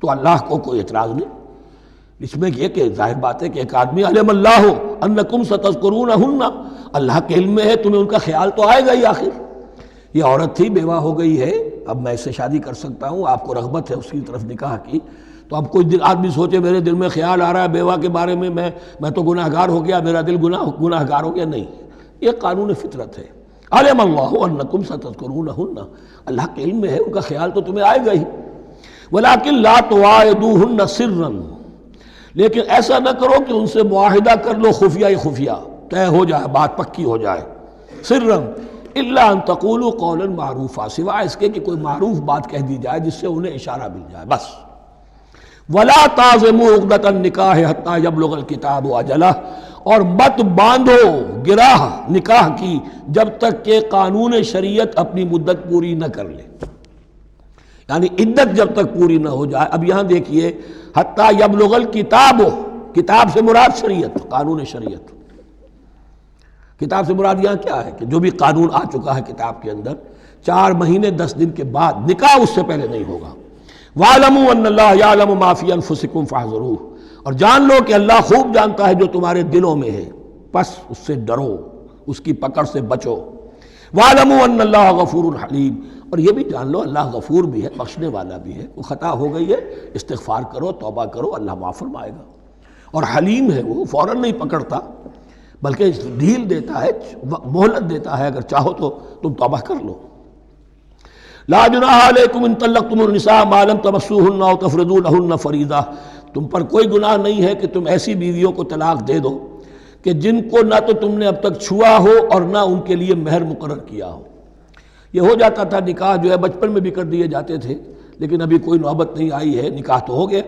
تو اللہ کو کوئی اعتراض نہیں. اس میں یہ کہ ظاہر بات ہے کہ ایک آدمی علم اللہ انکم ستذکرونہن، اللہ کے علم میں ہے تمہیں ان کا خیال تو آئے گا ہی. آخر یہ عورت تھی، بیوہ ہو گئی ہے، اب میں اس سے شادی کر سکتا ہوں، آپ کو رغبت ہے اس کی طرف نکاح کی، تو اب کوئی آدمی سوچے میرے دل میں خیال آ رہا ہے بیوہ کے بارے میں، میں تو گناہ گار ہو گیا، میرا دل گناہ گار ہو گیا، نہیں، یہ قانون فطرت ہے. علم اللہ انکم ستذکرونہن، اللہ کے علم میں ہے ان کا خیال تو تمہیں آئے گا ہی. ولیکن لا تواعدوہن سرا، لیکن ایسا نہ کرو کہ ان سے معاہدہ کر لو خفیہ خفیہ، طے ہو جائے، بات پکی ہو جائے. سرا الا ان تقولوا قولا معروفا، سوائے اس کے کہ کوئی معروف بات کہہ دی جائے جس سے انہیں اشارہ مل جائے، بس. ولا تعزموا عقدۃ النکاح حتی یبلغ الکتاب اجلہ، اور مت باندھو گراہ نکاح کی جب تک کہ قانون شریعت اپنی مدت پوری نہ کر لے، یعنی عدت جب تک پوری نہ ہو جائے. اب یہاں دیکھیے حتی یبلغ الکتاب، کتاب سے مراد شریعت، قانون شریعت. کتاب سے مراد یہاں کیا ہے کہ جو بھی قانون آ چکا ہے کتاب کے اندر، 4 مہینے 10 دن کے بعد نکاح اس سے پہلے نہیں ہوگا. وَاعْلَمُوا أَنَّ اللَّهَ يَعْلَمُ مَا فِي أَنفُسِكُمْ فَاحْذَرُوهُ، اور جان لو کہ اللہ خوب جانتا ہے جو تمہارے دلوں میں ہے، پس اس سے ڈرو، اس کی پکڑ سے بچو. وَاعْلَمُوا أَنَّ اللَّهَ غَفُورٌ حَلِيمٌ، اور یہ بھی جان لو اللہ غفور بھی ہے، بخشنے والا بھی ہے. وہ خطا ہو گئی ہے، استغفار کرو، توبہ کرو، اللہ معاف فرمائے گا. اور حلیم ہے، وہ فوراً نہیں پکڑتا بلکہ ڈھیل دیتا ہے، مہلت دیتا ہے، اگر چاہو تو تم توبہ کر لو. لا جناح علیکم ان طلقتم النساء ما لم تمسوهن او تفرضوا لهن فریضہ، تم پر کوئی گناہ نہیں ہے کہ تم ایسی بیویوں کو طلاق دے دو کہ جن کو نہ تو تم نے اب تک چھوا ہو اور نہ ان کے لیے مہر مقرر کیا ہو. یہ ہو جاتا تھا نکاح جو ہے بچپن میں بھی کر دیے جاتے تھے، لیکن ابھی کوئی نوبت نہیں آئی ہے، نکاح تو ہو گیا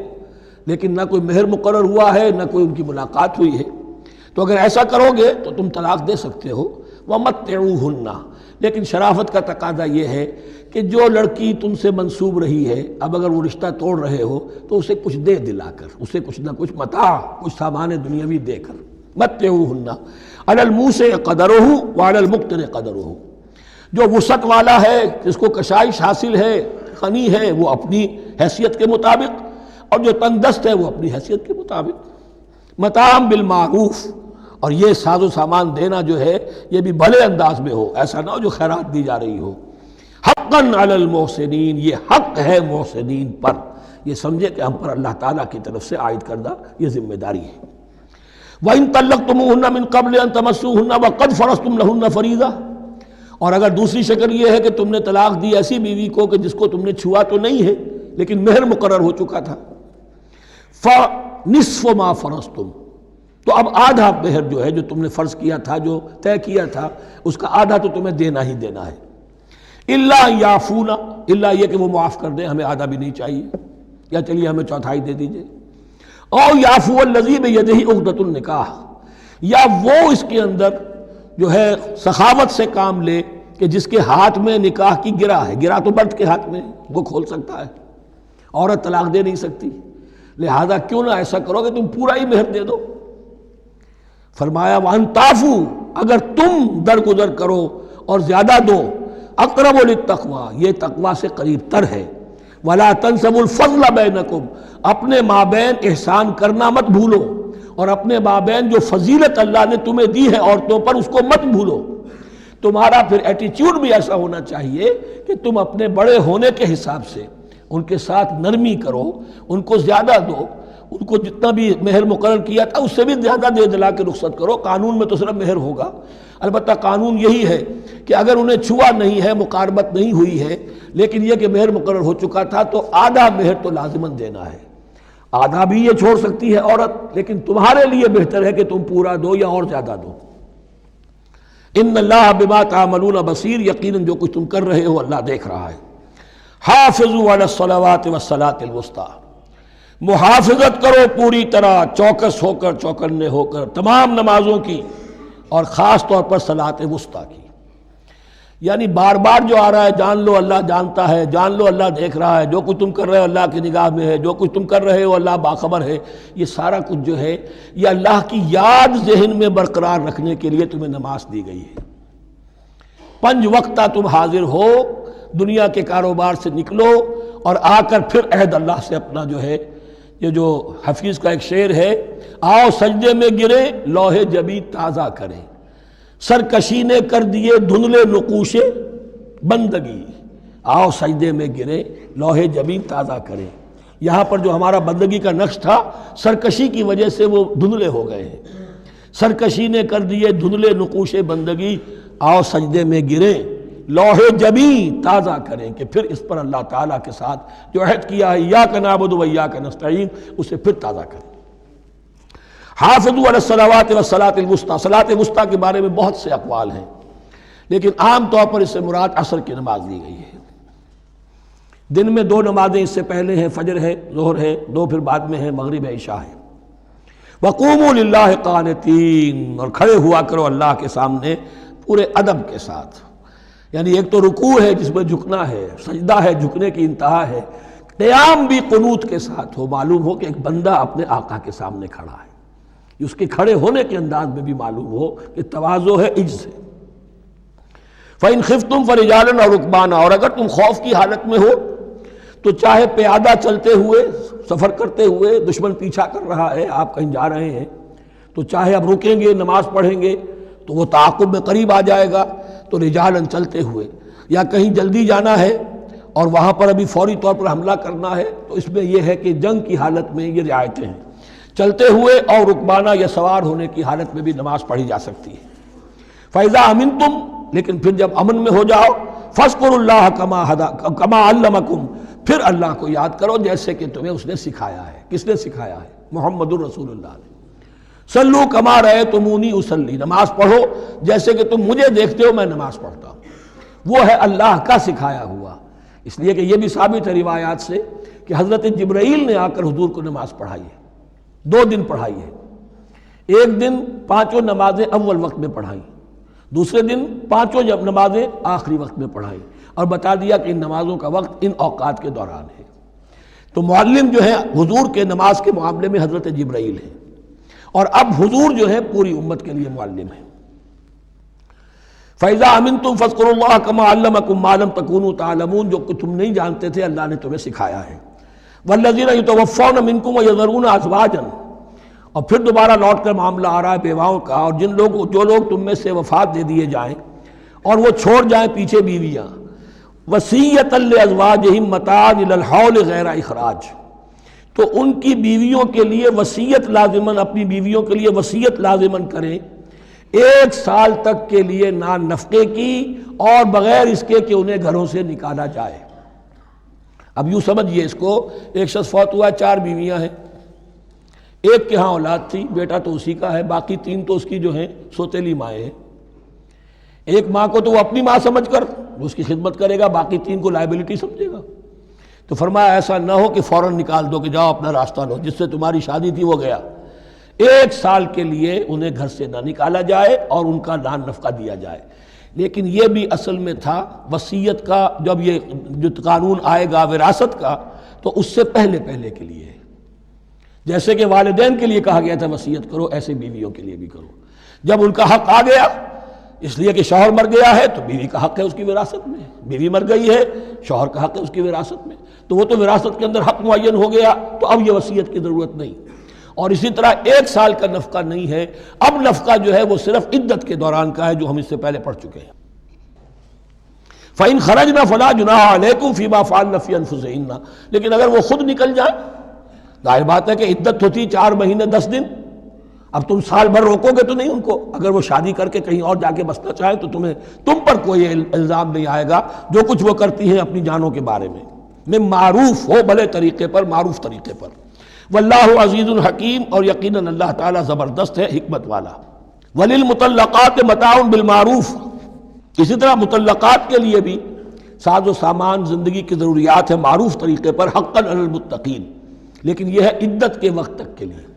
لیکن نہ کوئی مہر مقرر ہوا ہے، نہ کوئی ان کی ملاقات ہوئی ہے. تو اگر ایسا کرو گے تو تم طلاق دے سکتے ہو. وَمَتِّعُوهُنَّ، لیکن شرافت کا تقاضا یہ ہے کہ جو لڑکی تم سے منسوب رہی ہے، اب اگر وہ رشتہ توڑ رہے ہو تو اسے کچھ دے دلا کر، اسے کچھ نہ کچھ متاع، کچھ سامان دنیاوی دے کر. مَتِّعُوهُنَّ عَلَى الْمُوسِعِ قَدَرُهُ وَعَلَى الْمُقْتِرِ قَدَرُهُ، جو وسعت والا ہے، جس کو کشائش حاصل ہے، غنی ہے، وہ اپنی حیثیت کے مطابق، اور جو تنگ دست ہے وہ اپنی حیثیت کے مطابق. متاعًا بالمعروف، اور یہ ساز و سامان دینا جو ہے یہ بھی بھلے انداز میں ہو، ایسا نہ ہو جو خیرات دی جا رہی ہو. حقاً حقا علی المحسنین، یہ حق ہے محسنین پر، یہ سمجھے کہ ہم پر اللہ تعالیٰ کی طرف سے عائد کردہ یہ ذمہ داری ہے۔ وَإِن طَلَّقْتُمُوهُنَّ مِن قَبْلِ أَن تَمَسُّوهُنَّ وَقَدْ فَرَضْتُمْ لَهُنَّ فَرِيضَةً، اور اگر دوسری شکل یہ ہے کہ تم نے طلاق دی ایسی بیوی کو کہ جس کو تم نے چھوا تو نہیں ہے لیکن مہر مقرر ہو چکا تھا، فَنِصْفُ مَا فَرَضْتُمْ، تو اب آدھا مہر جو ہے جو تم نے فرض کیا تھا، جو طے کیا تھا، اس کا آدھا تو تمہیں دینا ہی دینا ہے۔ الا یعفون، الا یہ کہ وہ معاف کر دیں، ہمیں آدھا بھی نہیں چاہیے، یا چلیے ہمیں چوتھائی دے دیجئے۔ او یعفو الذی بیدہ عقدۃ النکاح، یا وہ اس کے اندر جو ہے سخاوت سے کام لے کہ جس کے ہاتھ میں نکاح کی گرہ ہے، گرہ تو مرد کے ہاتھ میں ہے، وہ کھول سکتا ہے، عورت طلاق دے نہیں سکتی، لہذا کیوں نہ ایسا کرو کہ تم پورا ہی مہر دے دو۔ فرمایا وَأَن تَعْفُوا، اگر تم درگزر کرو اور زیادہ دو، اقرب للتقوی، یہ تقوی سے قریب تر ہے۔ وَلَا تَنْسَبُوا الْفَضْلَ بَيْنَكُمْ، اپنے مابین احسان کرنا مت بھولو، اور اپنے مابین جو فضیلت اللہ نے تمہیں دی ہے عورتوں پر اس کو مت بھولو۔ تمہارا پھر ایٹیچیوڈ بھی ایسا ہونا چاہیے کہ تم اپنے بڑے ہونے کے حساب سے ان کے ساتھ نرمی کرو، ان کو زیادہ دو، ان کو جتنا بھی مہر مقرر کیا تھا اس سے بھی زیادہ دے دلا کے رخصت کرو۔ قانون میں تو صرف مہر ہوگا، البتہ قانون یہی ہے کہ اگر انہیں چھوا نہیں ہے، مقاربت نہیں ہوئی ہے، لیکن یہ کہ مہر مقرر ہو چکا تھا تو آدھا مہر تو لازماً دینا ہے۔ آدھا بھی یہ چھوڑ سکتی ہے عورت، لیکن تمہارے لیے بہتر ہے کہ تم پورا دو یا اور زیادہ دو۔ ان اللہ بما تعملون بصیر، یقیناً جو کچھ تم کر رہے ہو اللہ دیکھ رہا ہے۔ حافظوا علی الصلوات والصلاۃ الوسطی، محافظت کرو پوری طرح، چوکس ہو کر، چوکنے ہو کر تمام نمازوں کی، اور خاص طور پر صلاۃ وسطیٰ کی۔ یعنی بار بار جو آ رہا ہے جان لو اللہ جانتا ہے، جان لو اللہ دیکھ رہا ہے، جو کچھ تم کر رہے ہو اللہ کی نگاہ میں ہے، جو کچھ تم کر رہے ہو اللہ باخبر ہے، یہ سارا کچھ جو ہے یہ اللہ کی یاد ذہن میں برقرار رکھنے کے لیے تمہیں نماز دی گئی ہے۔ 5 وقتہ تم حاضر ہو، دنیا کے کاروبار سے نکلو اور آ کر پھر عہد اللہ سے اپنا جو ہے، یہ جو حفیظ کا ایک شعر ہے، آؤ سجدے میں گرے لوح جبیں تازہ کریں، سرکشی نے کر دیے دھندلے نقوش بندگی، آؤ سجدے میں گرے لوح جبیں تازہ کریں۔ یہاں پر جو ہمارا بندگی کا نقش تھا سرکشی کی وجہ سے وہ دھندلے ہو گئے ہیں۔ سرکشی نے کر دیے دھندلے نقوش بندگی، آؤ سجدے میں گریں لوح جبیں تازہ کریں، کہ پھر اس پر اللہ تعالیٰ کے ساتھ جو عہد کیا ہے ایاک نعبد و ایاک نستعین اسے پھر تازہ کریں۔ حافظوا علی الصلوات والصلاۃ الوسطی، صلاۃ وسطیٰ کے بارے میں بہت سے اقوال ہیں، لیکن عام طور پر اس سے مراد عصر کی نماز لی گئی ہے۔ دن میں 2 نمازیں اس سے پہلے ہیں، فجر ہے، ظہر ہے، 2 پھر بعد میں ہیں، مغرب ہے، عشاء ہے۔ وقوموا للہ قانتین، اور کھڑے ہوا کرو اللہ کے سامنے پورے ادب کے ساتھ، یعنی ایک تو رکوع ہے جس میں جھکنا ہے، سجدہ ہے جھکنے کی انتہا ہے، قیام بھی قنوت کے ساتھ ہو، معلوم ہو کہ ایک بندہ اپنے آقا کے سامنے کھڑا ہے، اس کے کھڑے ہونے کے انداز میں بھی معلوم ہو کہ تواضع ہے، عجز ہے۔ فَإِنْ خِفْتُمْ فَرِجَالًا أَوْ رُكْبَانًا، اور اگر تم خوف کی حالت میں ہو تو چاہے پیادہ چلتے ہوئے، سفر کرتے ہوئے، دشمن پیچھا کر رہا ہے، آپ کہیں جا رہے ہیں تو چاہے اب رکیں گے نماز پڑھیں گے تو وہ تعاقب میں قریب آ جائے گا، تو رجالن چلتے ہوئے، یا کہیں جلدی جانا ہے اور وہاں پر ابھی فوری طور پر حملہ کرنا ہے تو اس میں یہ ہے کہ جنگ کی حالت میں یہ رعایتیں ہیں، چلتے ہوئے اور رکبانہ یا سوار ہونے کی حالت میں بھی نماز پڑھی جا سکتی ہے۔ فَإِذَا أَمِنْتُمْ، لیکن پھر جب امن میں ہو جاؤ، فَاذْكُرُوا اللَّهَ كَمَا عَلَّمَكُمْ، پھر اللہ کو یاد کرو جیسے کہ تمہیں اس نے سکھایا ہے۔ کس نے سکھایا ہے؟ محمد الرسول اللہ نے۔ صلو کما رأیتمونی اصلی، نماز پڑھو جیسے کہ تم مجھے دیکھتے ہو میں نماز پڑھتا ہوں۔ وہ ہے اللہ کا سکھایا ہوا، اس لیے کہ یہ بھی ثابت ہے روایات سے کہ حضرت جبرائیل نے آ کر حضور کو نماز پڑھائی ہے، 2 دن پڑھائی ہے۔ ایک دن 5 نمازیں اول وقت میں پڑھائیں، دوسرے دن 5 نمازیں آخری وقت میں پڑھائیں، اور بتا دیا کہ ان نمازوں کا وقت ان اوقات کے دوران ہے۔ تو معلم جو ہے حضور کے نماز کے معاملے میں حضرت جبرائیل ہے، اور اب حضور جو ہے پوری امت کے لیے معلم ہے۔ فَإِذَا أَمِنْتُمْ فَاذْكُرُوا اللَّهَ كَمَا عَلَّمَكُمْ مَا لَمْ تَكُونُوا تَعْلَمُونَ، جو کچھ تم نہیں جانتے تھے اللہ نے تمہیں سکھایا ہے۔ وَالَّذِينَ يُتَوَفَّوْنَ مِنْكُمْ وَيَذَرُونَ أَزْوَاجًا، اور پھر دوبارہ لوٹ کر معاملہ آ رہا ہے بیواؤں کا، اور جو لوگ تم میں سے وفات دے دیے جائیں اور وہ چھوڑ جائیں پیچھے بیویاں، وصیۃ لازواجہم متاعا الی الحول غیر اخراج، تو ان کی بیویوں کے لیے وصیت لازماً، اپنی بیویوں کے لیے وصیت لازماً کریں 1 سال تک کے لیے نان نفقے کی، اور بغیر اس کے کہ انہیں گھروں سے نکالا جائے۔ اب یوں سمجھیے اس کو، ایک شخص فوت ہوا، 4 بیویاں ہیں، ایک کے ہاں اولاد تھی، بیٹا تو اسی کا ہے، باقی 3 تو اس کی جو ہیں سوتیلی مائیں ہیں۔ ایک ماں کو تو وہ اپنی ماں سمجھ کر اس کی خدمت کرے گا، باقی 3 کو لائبلٹی سمجھے گا۔ تو فرمایا ایسا نہ ہو کہ فوراً نکال دو کہ جاؤ اپنا راستہ لو، جس سے تمہاری شادی تھی وہ گیا۔ 1 سال کے لیے انہیں گھر سے نہ نکالا جائے اور ان کا نان نفقہ دیا جائے۔ لیکن یہ بھی اصل میں تھا وصیت کا، جب یہ جو قانون آئے گا وراثت کا تو اس سے پہلے کے لیے ہے۔ جیسے کہ والدین کے لیے کہا گیا تھا وصیت کرو، ایسے بیویوں کے لیے بھی کرو۔ جب ان کا حق آ گیا، اس لیے کہ شوہر مر گیا ہے تو بیوی کا حق ہے اس کی وراثت میں، بیوی مر گئی ہے شوہر کا حق ہے اس کی وراثت میں، تو وہ تو وراثت کے اندر حق معین ہو گیا، تو اب یہ وصیت کی ضرورت نہیں۔ اور اسی طرح 1 سال کا نفقہ نہیں ہے، اب نفقہ جو ہے وہ صرف عدت کے دوران کا ہے، جو ہم اس سے پہلے پڑھ چکے ہیں۔ فَإِنْ خَرَجْنَ فَلَا جُنَاحَ عَلَيْكُمْ فِي مَا فَعَلْنَ فِي أَنفُسِهِنَّ، لیکن اگر وہ خود نکل جائیں، ظاہر بات ہے کہ عدت ہوتی 4 مہینے 10 دن، اب تم سال بھر روکو گے تو نہیں ان کو، اگر وہ شادی کر کے کہیں اور جا کے بسنا چاہیں تو تم پر کوئی الزام نہیں آئے گا، جو کچھ وہ کرتی ہیں اپنی جانوں کے بارے میں معروف ہو، بھلے طریقے پر، معروف طریقے پر۔ واللہ عزیز الحکیم، اور یقیناً اللہ تعالیٰ زبردست ہے، حکمت والا۔ وللمطلقات متاع بالمعروف، اسی طرح مطلقات کے لیے بھی ساز و سامان زندگی کی ضروریات ہے معروف طریقے پر، حقاً علی المتقین، لیکن یہ ہے عدت کے وقت تک کے لیے۔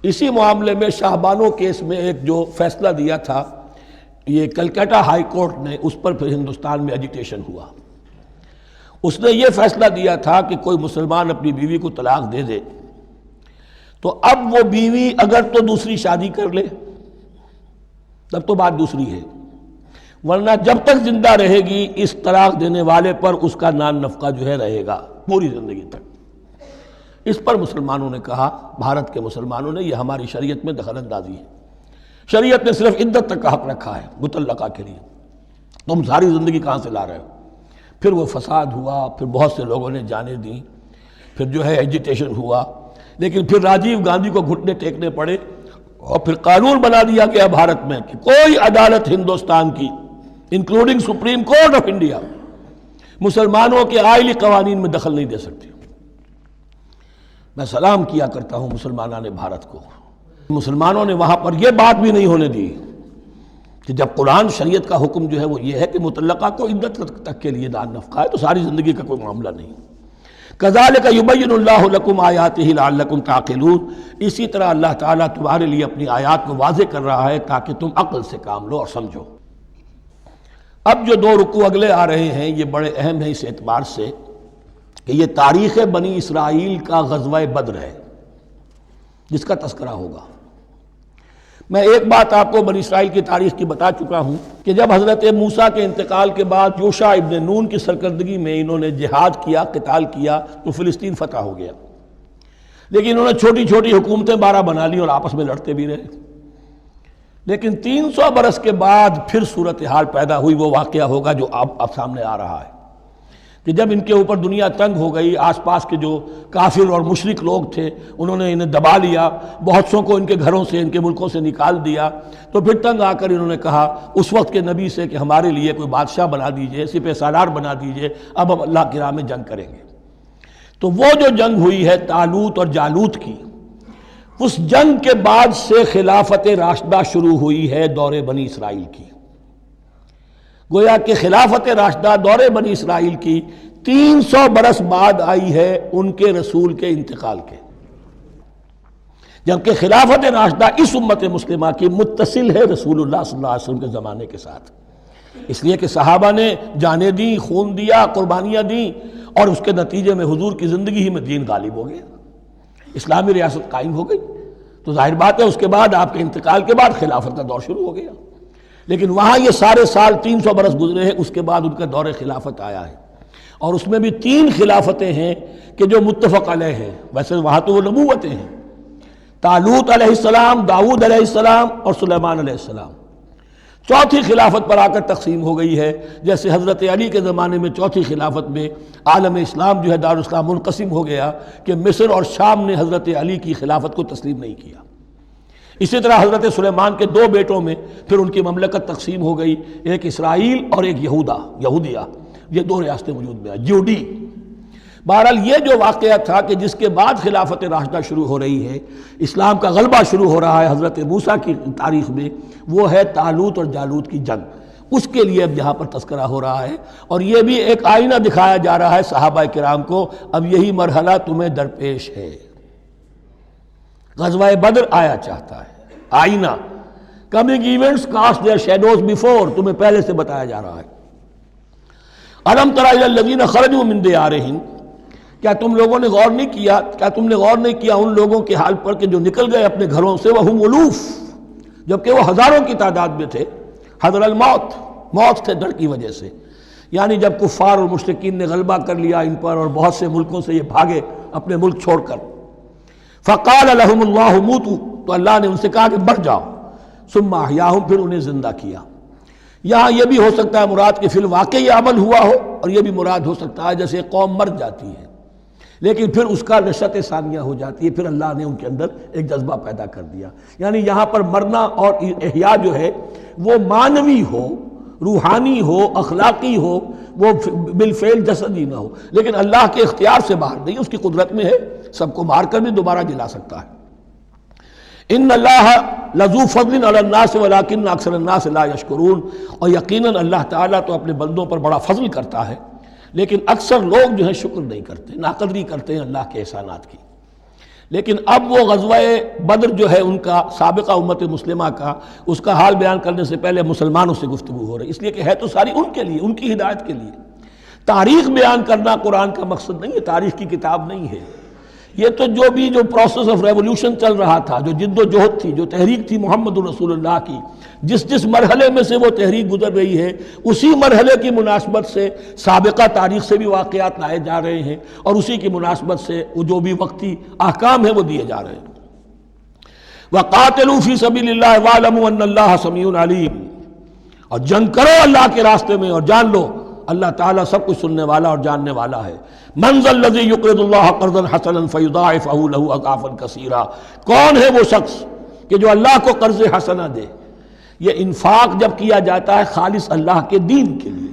اسی معاملے میں شاہ بانو کیس میں ایک جو فیصلہ دیا تھا، یہ کلکتہ ہائی کورٹ نے، اس پر پھر ہندوستان میں ایجیٹیشن ہوا۔ اس نے یہ فیصلہ دیا تھا کہ کوئی مسلمان اپنی بیوی کو طلاق دے دے تو اب وہ بیوی اگر تو دوسری شادی کر لے تب تو بات دوسری ہے، ورنہ جب تک زندہ رہے گی اس طلاق دینے والے پر اس کا نان نفقہ جو ہے رہے گا پوری زندگی تک۔ اس پر مسلمانوں نے کہا، بھارت کے مسلمانوں نے، یہ ہماری شریعت میں دخل اندازی ہے، شریعت نے صرف عدت تک کا حق رکھا ہے مطلقہ کے لیے، تم ساری زندگی کہاں سے لا رہے ہو؟ پھر وہ فساد ہوا، پھر بہت سے لوگوں نے جانیں دیں، پھر جو ہے ایجیٹیشن ہوا، لیکن پھر راجیو گاندھی کو گھٹنے ٹیکنے پڑے، اور پھر قانون بنا دیا گیا بھارت میں کہ کوئی عدالت ہندوستان کی including supreme court of India مسلمانوں کے آئلی قوانین میں دخل نہیں دے سکتی۔ میں سلام کیا کرتا ہوں مسلمانان بھارت کو، مسلمانوں نے وہاں پر یہ بات بھی نہیں ہونے دی کہ جب قرآن شریعت کا حکم جو ہے وہ یہ ہے کہ مطلقہ کو عدت تک کے لیے نان نفقہ ہے تو ساری زندگی کا کوئی معاملہ نہیں۔ کذالک یبین اللہ لکم آیاتہ لعلکم تعقلون، اسی طرح اللہ تعالیٰ تمہارے لیے اپنی آیات کو واضح کر رہا ہے تاکہ تم عقل سے کام لو اور سمجھو۔ اب جو 2 رکوع اگلے آ رہے ہیں یہ بڑے اہم ہیں اس اعتبار سے کہ یہ تاریخ بنی اسرائیل کا غزوہ بدر ہے جس کا تذکرہ ہوگا۔ میں ایک بات آپ کو بنی اسرائیل کی تاریخ کی بتا چکا ہوں کہ جب حضرت موسیٰ کے انتقال کے بعد یوشع ابن نون کی سرکردگی میں انہوں نے جہاد کیا، قتال کیا تو فلسطین فتح ہو گیا، لیکن انہوں نے چھوٹی چھوٹی حکومتیں 12 بنا لی اور آپس میں لڑتے بھی رہے۔ لیکن 300 برس کے بعد پھر صورتحال پیدا ہوئی، وہ واقعہ ہوگا جو اب سامنے آ رہا ہے کہ جب ان کے اوپر دنیا تنگ ہو گئی، آس پاس کے جو کافر اور مشرک لوگ تھے انہوں نے انہیں دبا لیا، بہت سوں کو ان کے گھروں سے، ان کے ملکوں سے نکال دیا، تو پھر تنگ آ کر انہوں نے کہا اس وقت کے نبی سے کہ ہمارے لیے کوئی بادشاہ بنا دیجئے، سپہ سالار بنا دیجئے، اب ہم اللہ کی راہ میں جنگ کریں گے۔ تو وہ جو جنگ ہوئی ہے طالوت اور جالوت کی، اس جنگ کے بعد سے خلافت راشدہ شروع ہوئی ہے دور بنی اسرائیل کی۔ گویا کہ خلافت راشدہ دور بنی اسرائیل کی 300 برس بعد آئی ہے ان کے رسول کے انتقال کے، جبکہ خلافت راشدہ اس امت مسلمہ کی متصل ہے رسول اللہ صلی اللہ علیہ وسلم کے زمانے کے ساتھ، اس لیے کہ صحابہ نے جانیں دیں، خون دیا، قربانیاں دیں، اور اس کے نتیجے میں حضور کی زندگی ہی میں دین غالب ہو گیا، اسلامی ریاست قائم ہو گئی۔ تو ظاہر بات ہے اس کے بعد آپ کے انتقال کے بعد خلافت کا دور شروع ہو گیا، لیکن وہاں یہ سارے سال 300 برس گزرے ہیں، اس کے بعد ان کا دور خلافت آیا ہے، اور اس میں بھی 3 خلافتیں ہیں کہ جو متفق علیہ ہیں، ویسے وہاں تو وہ نبوتیں ہیں، طالوت علیہ السلام، داؤد علیہ السلام اور سلیمان علیہ السلام۔ چوتھی خلافت پر آ کر تقسیم ہو گئی ہے، جیسے حضرت علی کے زمانے میں چوتھی خلافت میں عالم اسلام جو ہے دارالاسلام منقسم ہو گیا کہ مصر اور شام نے حضرت علی کی خلافت کو تسلیم نہیں کیا۔ اسی طرح حضرت سلیمان کے دو بیٹوں میں پھر ان کی مملکت تقسیم ہو گئی، ایک اسرائیل اور ایک یہودیہ، یہ دو ریاستیں وجود میں آئی، جیوڈی۔ بہرحال یہ جو واقعہ تھا کہ جس کے بعد خلافت راشدہ شروع ہو رہی ہے، اسلام کا غلبہ شروع ہو رہا ہے حضرت موسیٰ کی تاریخ میں، وہ ہے طالوت اور جالوت کی جنگ۔ اس کے لیے اب یہاں پر تذکرہ ہو رہا ہے، اور یہ بھی ایک آئینہ دکھایا جا رہا ہے صحابہ کرام کو، اب یہی مرحلہ تمہیں درپیش ہے۔ غزوہ بدر آیا چاہتا ہے، آئینہ، coming events cast their shadows before, تمہیں پہلے سے بتایا جا رہا ہے۔ الم تر الی الذین خرجوا من دیارہم، کیا تم لوگوں نے غور نہیں کیا ان لوگوں کے حال پر کہ جو نکل گئے اپنے گھروں سے، وہم الوف، جبکہ وہ ہزاروں کی تعداد میں تھے، حذر الموت، موت سے ڈر کی وجہ سے، یعنی جب کفار اور مشرکین نے غلبہ کر لیا ان پر اور بہت سے ملکوں سے یہ بھاگے اپنے ملک چھوڑ کر، فقال لهم اللہ موتوا، تو اللہ نے ان سے کہا کہ مر جاؤ، ثم احیاہم، پھر انہیں زندہ کیا۔ یہاں یہ بھی ہو سکتا ہے مراد کہ فی الواقع یہ عمل ہوا ہو، اور یہ بھی مراد ہو سکتا ہے جیسے قوم مر جاتی ہے لیکن پھر اس کا نشأت ثانیہ ہو جاتی ہے، پھر اللہ نے ان کے اندر ایک جذبہ پیدا کر دیا۔ یعنی یہاں پر مرنا اور احیاء جو ہے وہ معنوی ہو، روحانی ہو، اخلاقی ہو، وہ بالفعل جسدی نہ ہو، لیکن اللہ کے اختیار سے باہر نہیں، اس کی قدرت میں ہے، سب کو مار کر بھی دوبارہ جلا سکتا ہے۔ ان اللہ لذو فضل علی الناس ولکن اکثر الناس لا یشکرون، اور یقیناً اللہ تعالیٰ تو اپنے بندوں پر بڑا فضل کرتا ہے، لیکن اکثر لوگ جو ہے شکر نہیں کرتے، ناقدری کرتے ہیں اللہ کے احسانات کی۔ لیکن اب وہ غزوہ بدر جو ہے ان کا سابقہ امت مسلمہ کا، اس کا حال بیان کرنے سے پہلے مسلمانوں سے گفتگو ہو رہی، اس لیے کہ ہے تو ساری ان کے لیے، ان کی ہدایت کے لیے۔ تاریخ بیان کرنا قرآن کا مقصد نہیں ہے، تاریخ کی کتاب نہیں ہے یہ، تو جو پروسیس آف ریولوشن چل رہا تھا، جو جد و جہد تھی، جو تحریک تھی محمد رسول اللہ کی، جس مرحلے میں سے وہ تحریک گزر رہی ہے، اسی مرحلے کی مناسبت سے سابقہ تاریخ سے بھی واقعات لائے جا رہے ہیں، اور اسی کی مناسبت سے وہ جو بھی وقتی احکام ہیں وہ دیے جا رہے ہیں۔ وَقَاتِلُوا فِي سَبِيلِ اللَّهِ وَاعْلَمُوا أَنَّ اللَّهَ سَمِيعٌ عَلِيمٌ، اور جنگ کرو اللہ کے راستے میں اور جان لو اللہ تعالیٰ سب کچھ سننے والا اور جاننے والا ہے۔ مَنْ ذَا الَّذِي يُقْرِضُ اللَّهَ قَرْضًا حَسَنًا فَيُضَاعِفَهُ لَهُ أَضْعَافًا كَثِيرًا، کون ہے وہ شخص کہ جو اللہ کو قرض حسنہ دے؟ یہ انفاق جب کیا جاتا ہے خالص اللہ کے دین کے لیے،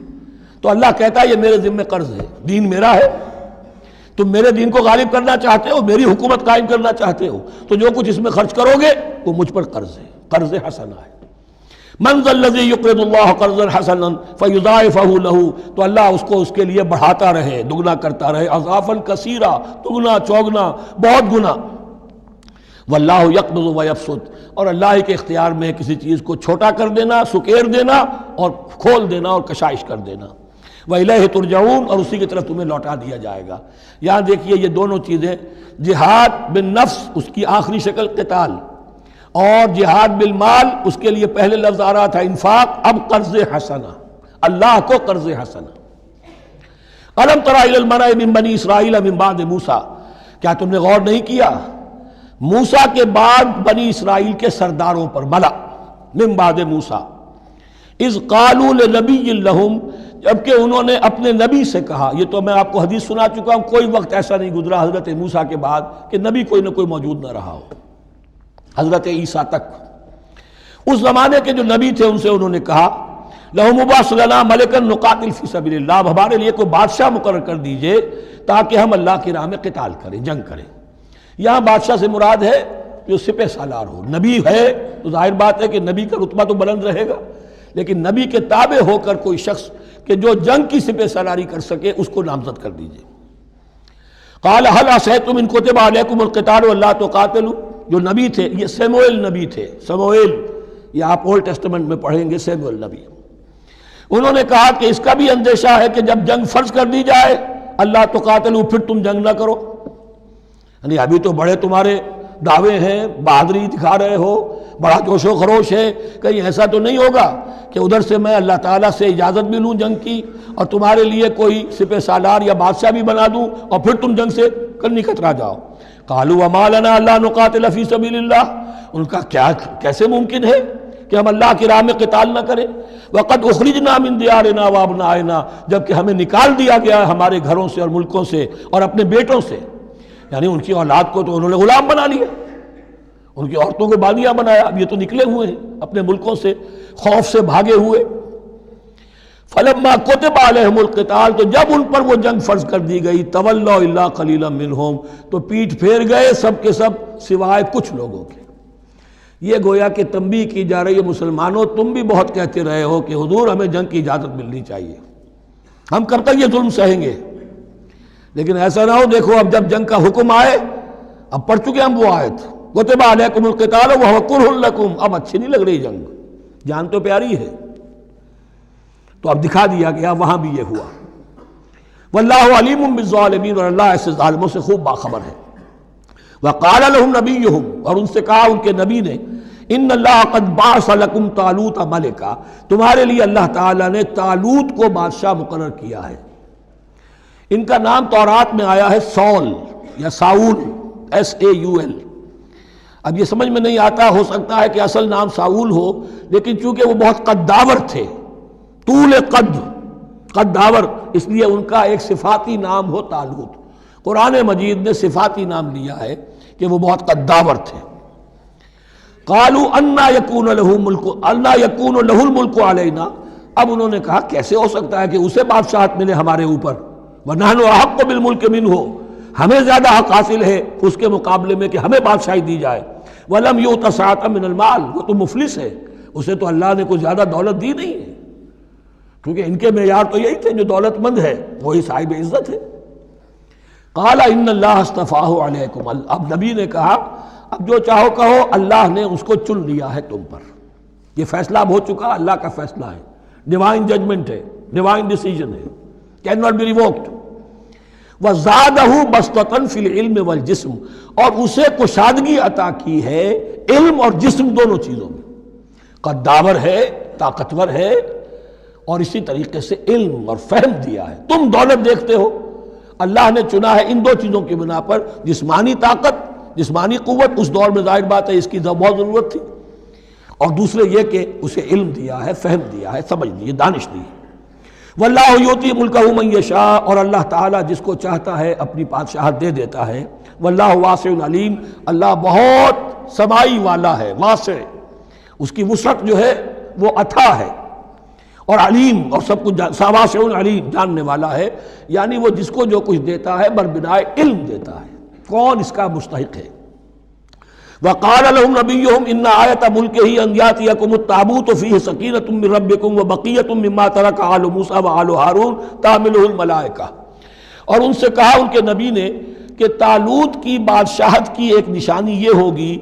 تو اللہ کہتا ہے یہ میرے ذمہ قرض ہے، دین میرا ہے، تم میرے دین کو غالب کرنا چاہتے ہو، میری حکومت قائم کرنا چاہتے ہو، تو جو کچھ اس میں خرچ کرو گے وہ مجھ پر قرض ہے، قرض حسنہ ہے۔ من ذا الذی یقرض اللہ قرضا حسنا فیضاعفہ لہ، تو اللہ اس کو اس کے لیے بڑھاتا رہے، دگنا کرتا رہے، اضعافا کثیرا، دگنا چوگنا، بہت گنا۔ واللہ یقبض ویبسط، اور اللہ ہی کے اختیار میں کسی چیز کو چھوٹا کر دینا، سکیر دینا، اور کھول دینا اور کشائش کر دینا۔ وَإِلَيْهِ تُرْجَعُونَ، اور اسی کی طرف تمہیں لوٹا دیا جائے گا۔ یہاں دیکھیے یہ دونوں چیزیں، جہاد بالنفس اس کی آخری شکل قتال، اور جہاد بالمال اس کے لیے پہلے لفظ آ رہا تھا انفاق، اب قرض حسنہ، اللہ کو قرض حسنہ۔ أَلَمْ تَرَ إِلَى الْمَلَإِ مِن بَنِي إِسْرَائِيلَ مِن بَعْدِ مُوسَىٰ، کیا تم نے غور نہیں کیا موسیٰ کے بعد بنی اسرائیل کے سرداروں پر، ملا من بعد موسیٰ، اذ قالوا لنبی لہم، جبکہ انہوں نے اپنے نبی سے کہا، یہ تو میں آپ کو حدیث سنا چکا ہوں، کوئی وقت ایسا نہیں گزرا حضرت موسیٰ کے بعد کہ نبی کوئی نہ کوئی موجود نہ رہا ہو، حضرت عیسیٰ تک۔ اس زمانے کے جو نبی تھے ان سے انہوں نے کہا لَهُمْ مُبَعْثْ لَنَا مَلِكًا نُقَاتِلْ فِي سَبِيلِ اللَّهِ، اب ہمارے لیے کوئی بادشاہ مقرر کر دیجئے تاکہ ہم اللہ کی راہ میں قتال کریں، جنگ کریں۔ یہاں بادشاہ سے مراد ہے جو سپہ سالار ہو، نبی ہے تو ظاہر بات ہے کہ نبی کا رتبہ تو بلند رہے گا، لیکن نبی کے تابع ہو کر کوئی شخص کہ جو جنگ کی سپہ سالاری کر سکے اس کو نامزد کر دیجئے۔ قال هل عصیتم ان کتب علیکم القتال الا تقاتلوا، جو نبی تھے یہ سیموئیل نبی تھے، سموئیل، یہ آپ اولڈ ٹیسٹمنٹ میں پڑھیں گے سیموئیل نبی۔ انہوں نے کہا کہ اس کا بھی اندیشہ ہے کہ جب جنگ فرض کر دی جائے اللہ تقاتلوا، پھر تم جنگ نہ کرو، یعنی ابھی تو بڑے تمہارے دعوے ہیں، بہادری دکھا رہے ہو، بڑا جوش و خروش ہے، کہیں ایسا تو نہیں ہوگا کہ ادھر سے میں اللہ تعالیٰ سے اجازت بھی لوں جنگ کی اور تمہارے لیے کوئی سپہ سالار یا بادشاہ بھی بنا دوں اور پھر تم جنگ سے کرنی کترا جاؤ۔ قالوا وما لنا الا نقاتل فی سبیل اللہ، ان کا کیسے ممکن ہے کہ ہم اللہ کی راہ میں قتال نہ کریں؟ وقد اخرجنا من دیارنا وابنائنا، جبکہ ہمیں نکال دیا گیا ہے ہمارے گھروں سے اور ملکوں سے اور اپنے بیٹوں سے، یعنی ان کی اولاد کو تو انہوں نے غلام بنا لیا، ان کی عورتوں کو بانیہ بنایا، اب یہ تو نکلے ہوئے ہیں اپنے ملکوں سے خوف سے بھاگے ہوئے۔ فلما کتب علیہم القتال، تو جب ان پر وہ جنگ فرض کر دی گئی، تولوا الا قلیلا منہم، تو پیٹھ پھیر گئے سب کے سب سوائے کچھ لوگوں کے۔ یہ گویا کہ تنبیہ کی جا رہی ہے، مسلمانوں تم بھی بہت کہتے رہے ہو کہ حضور ہمیں جنگ کی اجازت ملنی چاہیے، ہم کب تک یہ ظلم سہیں گے، لیکن ایسا نہ ہو دیکھو اب جب جنگ کا حکم آئے، اب پڑھ چکے ہم وہ آیت کتب علیکم القتال وہو کرہ لکم، اب اچھی نہیں لگ رہی جنگ، جان تو پیاری ہے، تو اب دکھا دیا گیا وہاں بھی یہ ہوا۔ واللہ علیم بالظالمین، اور اللہ ایسے ظالموں سے خوب باخبر ہے۔ وقال لهم نبیہم، اور ان سے کہا ان کے نبی نے، ان اللہ قد بعث لکم طالوت ملکا، تمہارے لیے اللہ تعالیٰ نے طالوت کو بادشاہ مقرر کیا ہے۔ ان کا نام تورات میں آیا ہے سول یا ساؤل، SAUL۔ اب یہ سمجھ میں نہیں آتا، ہو سکتا ہے کہ اصل نام ساؤل ہو، لیکن چونکہ وہ بہت قداور تھے، طول قداور، اس لیے ان کا ایک صفاتی نام ہو طالوت۔ قرآن مجید نے صفاتی نام لیا ہے کہ وہ بہت قداور تھے۔ قالوا انا یکون له الملک علینا، اب انہوں نے کہا کیسے ہو سکتا ہے کہ اسے بادشاہت ملے ہمارے اوپر، ونحن احق بالملک منہ، ہمیں زیادہ حق حاصل ہے اس کے مقابلے میں کہ ہمیں بادشاہی دی جائے۔ ولم یؤت سعۃ من المال، وہ تو مفلس ہے، اسے تو اللہ نے کوئی زیادہ دولت دی نہیں ہے، کیونکہ ان کے معیار تو یہی تھے، جو دولت مند ہے وہی صاحب عزت ہے۔ قال ان اللہ اصطفاہ علیکم، اب نبی نے کہا اب جو چاہو کہو، اللہ نے اس کو چن لیا ہے تم پر، یہ فیصلہ اب ہو چکا، اللہ کا فیصلہ ہے، ڈیوائن ججمنٹ ہے، ڈیوائن ڈیسیجن ہے، کین ناٹ بی ریووکڈ۔ وزادہ بسطۃ فی العلم والجسم، اور اسے کشادگی عطا کی ہے علم اور جسم دونوں چیزوں میں، قداور ہے، طاقتور ہے، اور اسی طریقے سے علم اور فہم دیا ہے۔ تم دولت دیکھتے ہو، اللہ نے چنا ہے ان دو چیزوں کی بنا پر، جسمانی طاقت، جسمانی قوت، اس دور میں ظاہر بات ہے اس کی بہت ضرورت تھی، اور دوسرے یہ کہ اسے علم دیا ہے، فہم دیا ہے، سمجھ دی ہے، دانش دی ہے۔ واللہ یؤتی ملکہ من یشاء، اور اللہ تعالیٰ جس کو چاہتا ہے اپنی بادشاہت دے دیتا ہے۔ واللہ واسع علیم، اللہ بہت سمائی والا ہے، واسع، اس کی وسعت جو ہے وہ اتھا ہے، اور علیم، اور سب کچھ واسع علیم، جاننے والا ہے، یعنی وہ جس کو جو کچھ دیتا ہے بربنائے علم دیتا ہے، کون اس کا مستحق ہے۔ وقال لهم نبيهم ان آیۃ ملکہ ان یاتیکم التابوت فیہ سکینۃ من ربکم وبقیۃ مما ترک آل موسیٰ وآل ہارون تحملہ الملائکہ، اور ان سے کہا ان کے نبی نے کہ طالوت کی بادشاہت کی ایک نشانی یہ ہوگی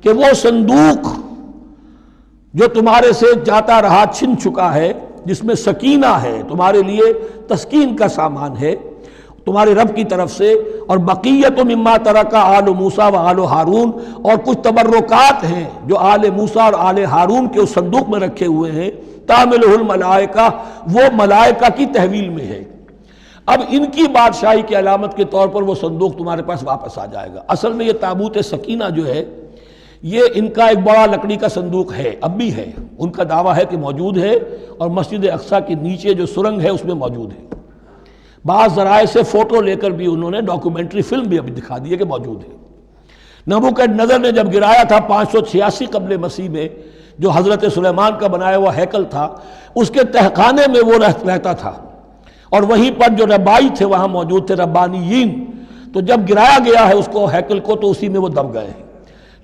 کہ وہ صندوق جو تمہارے سے جاتا رہا چھن چکا ہے، جس میں سکینہ ہے، تمہارے لیے تسکین کا سامان ہے تمہارے رب کی طرف سے، اور بقیت مما ترک آل موسیٰ و آل ہارون، اور کچھ تبرکات ہیں جو آل موسیٰ اور آل ہارون کے اس صندوق میں رکھے ہوئے ہیں، تحملہ الملائکہ، وہ ملائکہ کی تحویل میں ہے۔ اب ان کی بادشاہی کی علامت کے طور پر وہ صندوق تمہارے پاس واپس آ جائے گا۔ اصل میں یہ تابوت سکینہ جو ہے یہ ان کا ایک بڑا لکڑی کا صندوق ہے، اب بھی ہے، ان کا دعویٰ ہے کہ موجود ہے، اور مسجد اقصیٰ کے نیچے جو سرنگ ہے اس میں موجود ہے۔ بعض ذرائع سے فوٹو لے کر بھی انہوں نے ڈاکومنٹری فلم بھی ابھی دکھا دی ہے کہ موجود ہے۔ نبوکدنضر نے جب گرایا تھا 586 قبل مسیح میں، جو حضرت سلیمان کا بنایا ہوا ہیکل تھا، اس کے تہخانے میں وہ رہتا تھا، اور وہیں پر جو ربائی تھے وہاں موجود تھے، ربانیین، تو جب گرایا گیا ہے اس کو، ہیکل کو، تو اسی میں وہ دب گئے ہیں،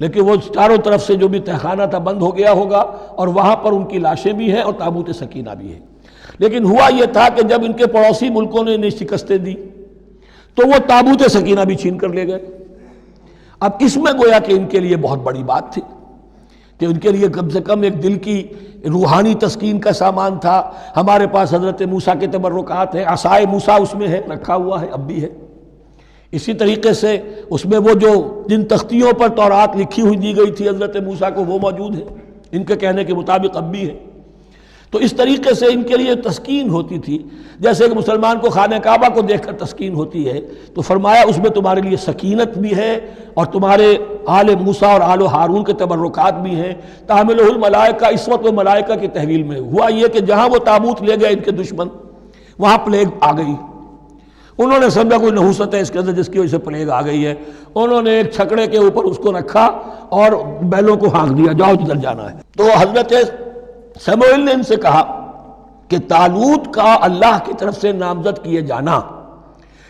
لیکن وہ چاروں طرف سے جو بھی تہخانہ تھا بند ہو گیا ہوگا، اور وہاں پر ان کی لاشیں بھی ہیں اور تابوت سکینہ بھی ہے۔ لیکن ہوا یہ تھا کہ جب ان کے پڑوسی ملکوں نے انہیں شکستیں دی تو وہ تابوت سکینہ بھی چھین کر لے گئے۔ اب اس میں گویا کہ ان کے لیے بہت بڑی بات تھی کہ ان کے لیے کم سے کم ایک دل کی روحانی تسکین کا سامان تھا۔ ہمارے پاس حضرت موسیٰ کے تبرکات ہیں، عصائے موسیٰ اس میں ہے، رکھا ہوا ہے، اب بھی ہے۔ اسی طریقے سے اس میں وہ جو جن تختیوں پر تورات لکھی ہوئی دی گئی تھی حضرت موسیٰ کو، وہ موجود ہے، ان کے کہنے کے مطابق اب بھی ہے۔ تو اس طریقے سے ان کے لیے تسکین ہوتی تھی، جیسے کہ مسلمان کو خانہ کعبہ کو دیکھ کر تسکین ہوتی ہے، تو فرمایا اس میں تمہارے لیے سکینت بھی ہے اور تمہارے آل موسیٰ اور آل ہارون کے تبرکات بھی ہیں۔ تحملہ الملائکہ، اس وقت وہ ملائکہ کی تحویل میں ہوا یہ کہ جہاں وہ تابوت لے گئے ان کے دشمن، وہاں پلیگ آ گئی۔ انہوں نے سمجھا کوئی نحوست ہے اس کے اندر جس کی وجہ سے پلیگ آ گئی ہے، انہوں نے ایک چھکڑے کے اوپر اس کو رکھا اور بیلوں کو ہانک دیا، جاؤ جدھر جانا ہے۔ تو حضرت سموئیل نے ان سے کہا کہ طالوت کا اللہ کی طرف سے نامزد کیے جانا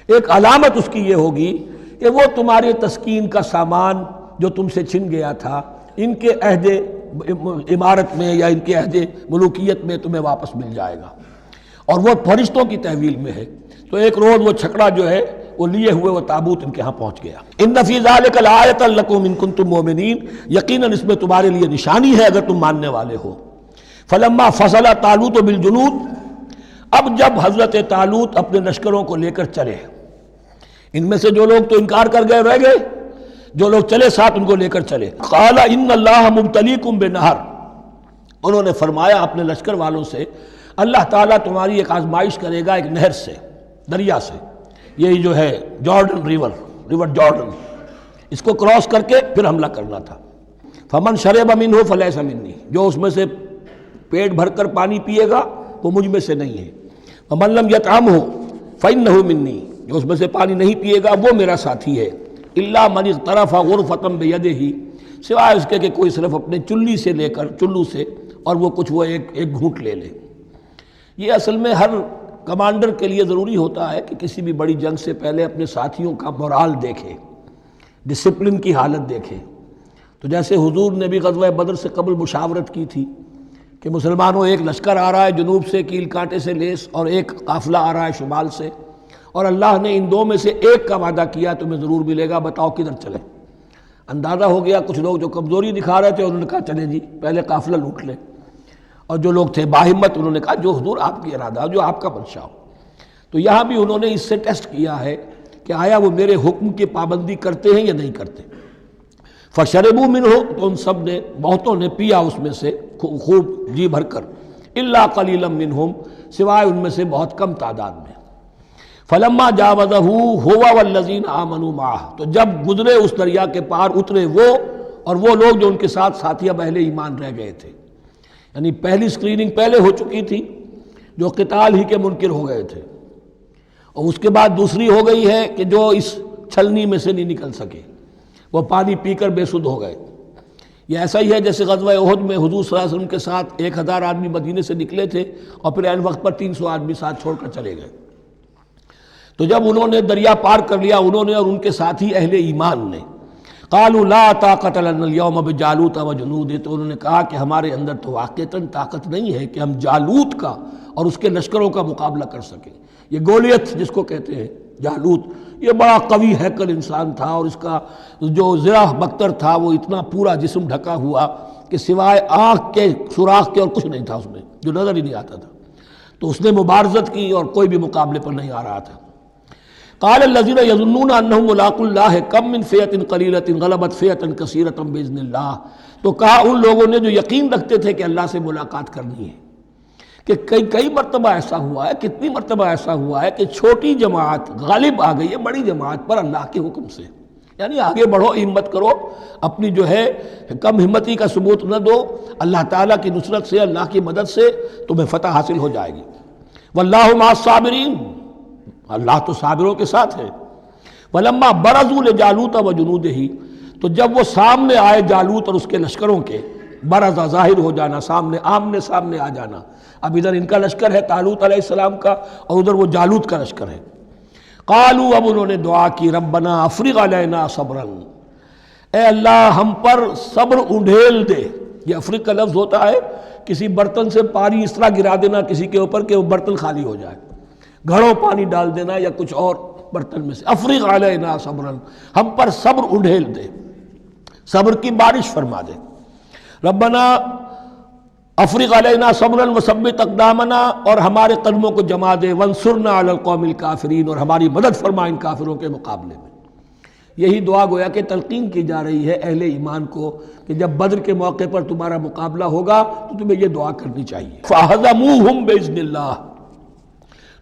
ایک علامت اس کی یہ ہوگی کہ وہ تمہارے تسکین کا سامان جو تم سے چھن گیا تھا ان کے عہد امارت میں یا ان کے عہد ملوکیت میں تمہیں واپس مل جائے گا، اور وہ فرشتوں کی تحویل میں ہے۔ تو ایک روز وہ چھکڑا جو ہے وہ لیے ہوئے وہ تابوت ان کے ہاں پہنچ گیا۔ ان فی ذلک لآیۃ لکم ان کنتم مؤمنین، یقیناً اس میں تمہارے لیے نشانی ہے اگر تم ماننے والے ہو۔ فلما فصل طالوت بالجنود، اب جب حضرت طالوت اپنے لشکروں کو لے کر چلے، ان میں سے جو لوگ تو انکار کر گئے رہ گئے، جو لوگ چلے ساتھ ان کو لے کر چلے۔ قال ان اللہ مبتلیکم بنہر، انہوں نے فرمایا اپنے لشکر والوں سے اللہ تعالیٰ تمہاری ایک آزمائش کرے گا ایک نہر سے، دریا سے، یہی جو ہے جارڈن ریور جارڈن، اس کو کراس کر کے پھر حملہ کرنا تھا۔ فمن شرب منہ فلیس منی، جو اس میں سے پیٹ بھر کر پانی پیے گا وہ مجھ میں سے نہیں ہے۔ ومن لم یطعمہ فإنہ منی، جو اس میں سے پانی نہیں پیے گا وہ میرا ساتھی ہے۔ الا من اغترف غرفۃ بیدہ، سوائے اس کے کہ کوئی صرف اپنے چلو سے اور وہ کچھ وہ ایک گھونٹ لے لے۔ یہ اصل میں ہر کمانڈر کے لیے ضروری ہوتا ہے کہ کسی بھی بڑی جنگ سے پہلے اپنے ساتھیوں کا مورال دیکھے، ڈسپلن کی حالت دیکھے۔ تو جیسے حضور نے بھی غزوہ بدر سے قبل مشاورت کی تھی کہ مسلمانوں ایک لشکر آ رہا ہے جنوب سے کیل کانٹے سے لیس، اور ایک قافلہ آ رہا ہے شمال سے، اور اللہ نے ان دو میں سے ایک کا وعدہ کیا تمہیں ضرور ملے گا، بتاؤ کدھر چلیں۔ اندازہ ہو گیا کچھ لوگ جو کمزوری دکھا رہے تھے انہوں نے کہا چلیں جی پہلے قافلہ لوٹ لیں، اور جو لوگ تھے باہمت انہوں نے کہا جو حضور آپ کی ارادہ ہو، جو آپ کا منشا ہو۔ تو یہاں بھی انہوں نے اس سے ٹیسٹ کیا ہے کہ آیا وہ میرے حکم کی پابندی کرتے ہیں یا نہیں کرتے۔ فشربوا منہ، تو ان سب نے بہتوں نے پیا اس میں سے خوب جی بھر کر، الا قلیلا منہم، سوائے ان میں سے بہت کم تعداد میں۔ فلما جاوزہ ہوا والذین آمنوا معہ، تو جب گزرے اس دریا کے پار اترے وہ اور وہ لوگ جو ان کے ساتھ ساتھی اب اہل ایمان رہ گئے تھے، یعنی پہلی سکریننگ پہلے ہو چکی تھی جو قتال ہی کے منکر ہو گئے تھے، اور اس کے بعد دوسری ہو گئی ہے کہ جو اس چھلنی میں سے نہیں نکل سکے، وہ پانی پی کر بے سدھ ہو گئے۔ یہ ایسا ہی ہے جیسے غزوہ احد میں حضور صلی اللہ علیہ وسلم کے ساتھ 1000 آدمی مدینے سے نکلے تھے اور پھر عین وقت پر 300 آدمی ساتھ چھوڑ کر چلے گئے۔ تو جب انہوں نے دریا پار کر لیا انہوں نے اور ان کے ساتھی اہل ایمان نے، قالوا لا طاقت لنا اليوم بجالوت وجنودہ، تو انہوں نے کہا کہ ہمارے اندر تو واقعتاً طاقت نہیں ہے کہ ہم جالوت کا اور اس کے لشکروں کا مقابلہ کر سکیں۔ یہ گولیت جس کو کہتے ہیں جالوت، یہ بڑا قوی ہیکل انسان تھا، اور اس کا جو زرہ بختر تھا وہ اتنا پورا جسم ڈھکا ہوا کہ سوائے آنکھ کے سوراخ کے اور کچھ نہیں تھا اس میں، جو نظر ہی نہیں آتا تھا۔ تو اس نے مبارزت کی اور کوئی بھی مقابلے پر نہیں آ رہا تھا۔ قال الذين يظنون انهم ملاقو الله كم من فئة قليلة غلبت فئة كثيرة باذن الله، تو کہا ان لوگوں نے جو یقین رکھتے تھے کہ اللہ سے ملاقات کرنی ہے کہ کئی مرتبہ ایسا ہوا ہے، کتنی مرتبہ ایسا ہوا ہے کہ چھوٹی جماعت غالب آ گئی ہے بڑی جماعت پر اللہ کے حکم سے، یعنی آگے بڑھو، ہمت کرو، اپنی جو ہے کم ہمتی کا ثبوت نہ دو، اللہ تعالیٰ کی نصرت سے، اللہ کی مدد سے تمہیں فتح حاصل ہو جائے گی۔ واللہ مع الصابرین، اللہ تو صابروں کے ساتھ ہے۔ وَلَمَّا بَرَزُوا لِجَالُوتَ وَجُنُودِهِ، تو جب وہ سامنے آئے جالوت اور اس کے لشکروں کے، برزا ظاہر ہو جانا، سامنے آمنے سامنے آ جانا، اب ادھر ان کا لشکر ہے طالوت علیہ السلام کا اور ادھر وہ جالوت کا لشکر ہے۔ قالوا، اب انہوں نے دعا کی، ربنا افرغ علینا صبرا، اے اللہ ہم پر صبر انڈھیل دے۔ یہ افرغ کا لفظ ہوتا ہے کسی برتن سے پانی اس طرح گرا دینا کسی کے اوپر کہ وہ برتن خالی ہو جائے، گھڑوں پانی ڈال دینا یا کچھ اور برتن میں سے۔ افرغ علینا صبرا، ہم پر صبر انڈھیل دے، صبر کی بارش فرما دے۔ ربنا افرغ علینا صبرا وثبت اقدامنا، اور ہمارے قدموں کو جما دے، وانصرنا علی القوم الکافرین، اور ہماری مدد فرما ان کافروں کے مقابلے میں۔ یہی دعا گویا کہ تلقین کی جا رہی ہے اہل ایمان کو کہ جب بدر کے موقع پر تمہارا مقابلہ ہوگا تو تمہیں یہ دعا کرنی چاہیے۔ فَهَزَمُوهُمْ بِإِذْنِ اللَّهِ،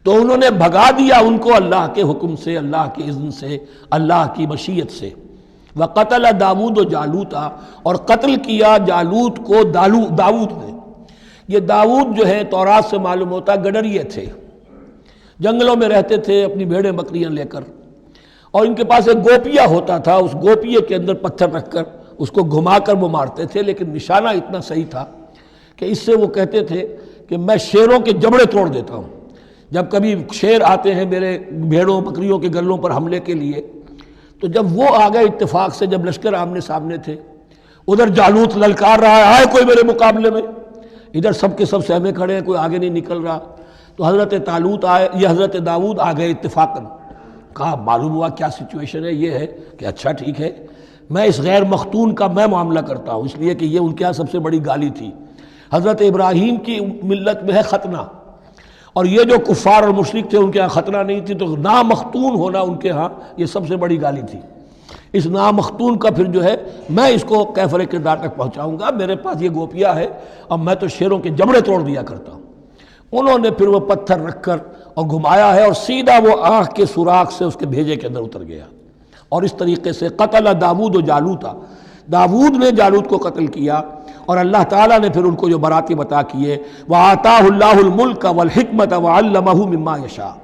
تو انہوں نے بھگا دیا ان کو اللہ کے حکم سے، اللہ کے اذن سے، اللہ کی مشیت سے۔ وَقَتَلَ داود و جالوتا، اور قتل کیا جالوت کو داود نے۔ یہ داود جو ہے تورات سے معلوم ہوتا گڈریے تھے، جنگلوں میں رہتے تھے اپنی بھیڑیں بکریاں لے کر، اور ان کے پاس ایک گوپیا ہوتا تھا، اس گوپیے کے اندر پتھر رکھ کر اس کو گھما کر وہ مارتے تھے، لیکن نشانہ اتنا صحیح تھا کہ اس سے وہ کہتے تھے کہ میں شیروں کے جبڑے توڑ دیتا ہوں۔ جب کبھی شیر آتے ہیں میرے بھیڑوں بکریوں کے گلوں پر حملے کے لیے، تو جب وہ آ گئے اتفاق سے، جب لشکر آمنے سامنے تھے، ادھر جالوت للکار رہا ہے آئے کوئی میرے مقابلے میں، ادھر سب کے سب سہمے کھڑے ہیں، کوئی آگے نہیں نکل رہا، تو حضرت طالوت آئے، یہ حضرت داود آ گئے اتفاقاً، کہا معلوم ہوا کیا سچویشن ہے، یہ ہے کہ اچھا ٹھیک ہے، میں اس غیر مختون کا میں معاملہ کرتا ہوں، اس لیے کہ یہ ان کے یہاں سب سے بڑی گالی تھی۔ حضرت ابراہیم کی ملت میں ہے ختنہ، اور یہ جو کفار اور مشرک تھے ان کے ہاں ختنہ نہیں تھی، تو نامختون ہونا ان کے ہاں یہ سب سے بڑی گالی تھی۔ اس نامختون کا پھر جو ہے میں اس کو کیفر کردار تک پہنچاؤں گا، میرے پاس یہ گوپیا ہے، اب میں تو شیروں کے جبڑے توڑ دیا کرتا ہوں۔ انہوں نے پھر وہ پتھر رکھ کر اور گھمایا ہے، اور سیدھا وہ آنکھ کے سوراخ سے اس کے بھیجے کے اندر اتر گیا، اور اس طریقے سے قتل داود و جالوتا، داود نے جالوت کو قتل کیا، اور اللہ تعالیٰ نے پھر ان کو جو براتی بتا کیے، وَآتَاهُ اللَّهُ الْمُلْكَ وَالْحِكْمَةَ وَعَلَّمَهُ مِمَّا يَشَاءُ۔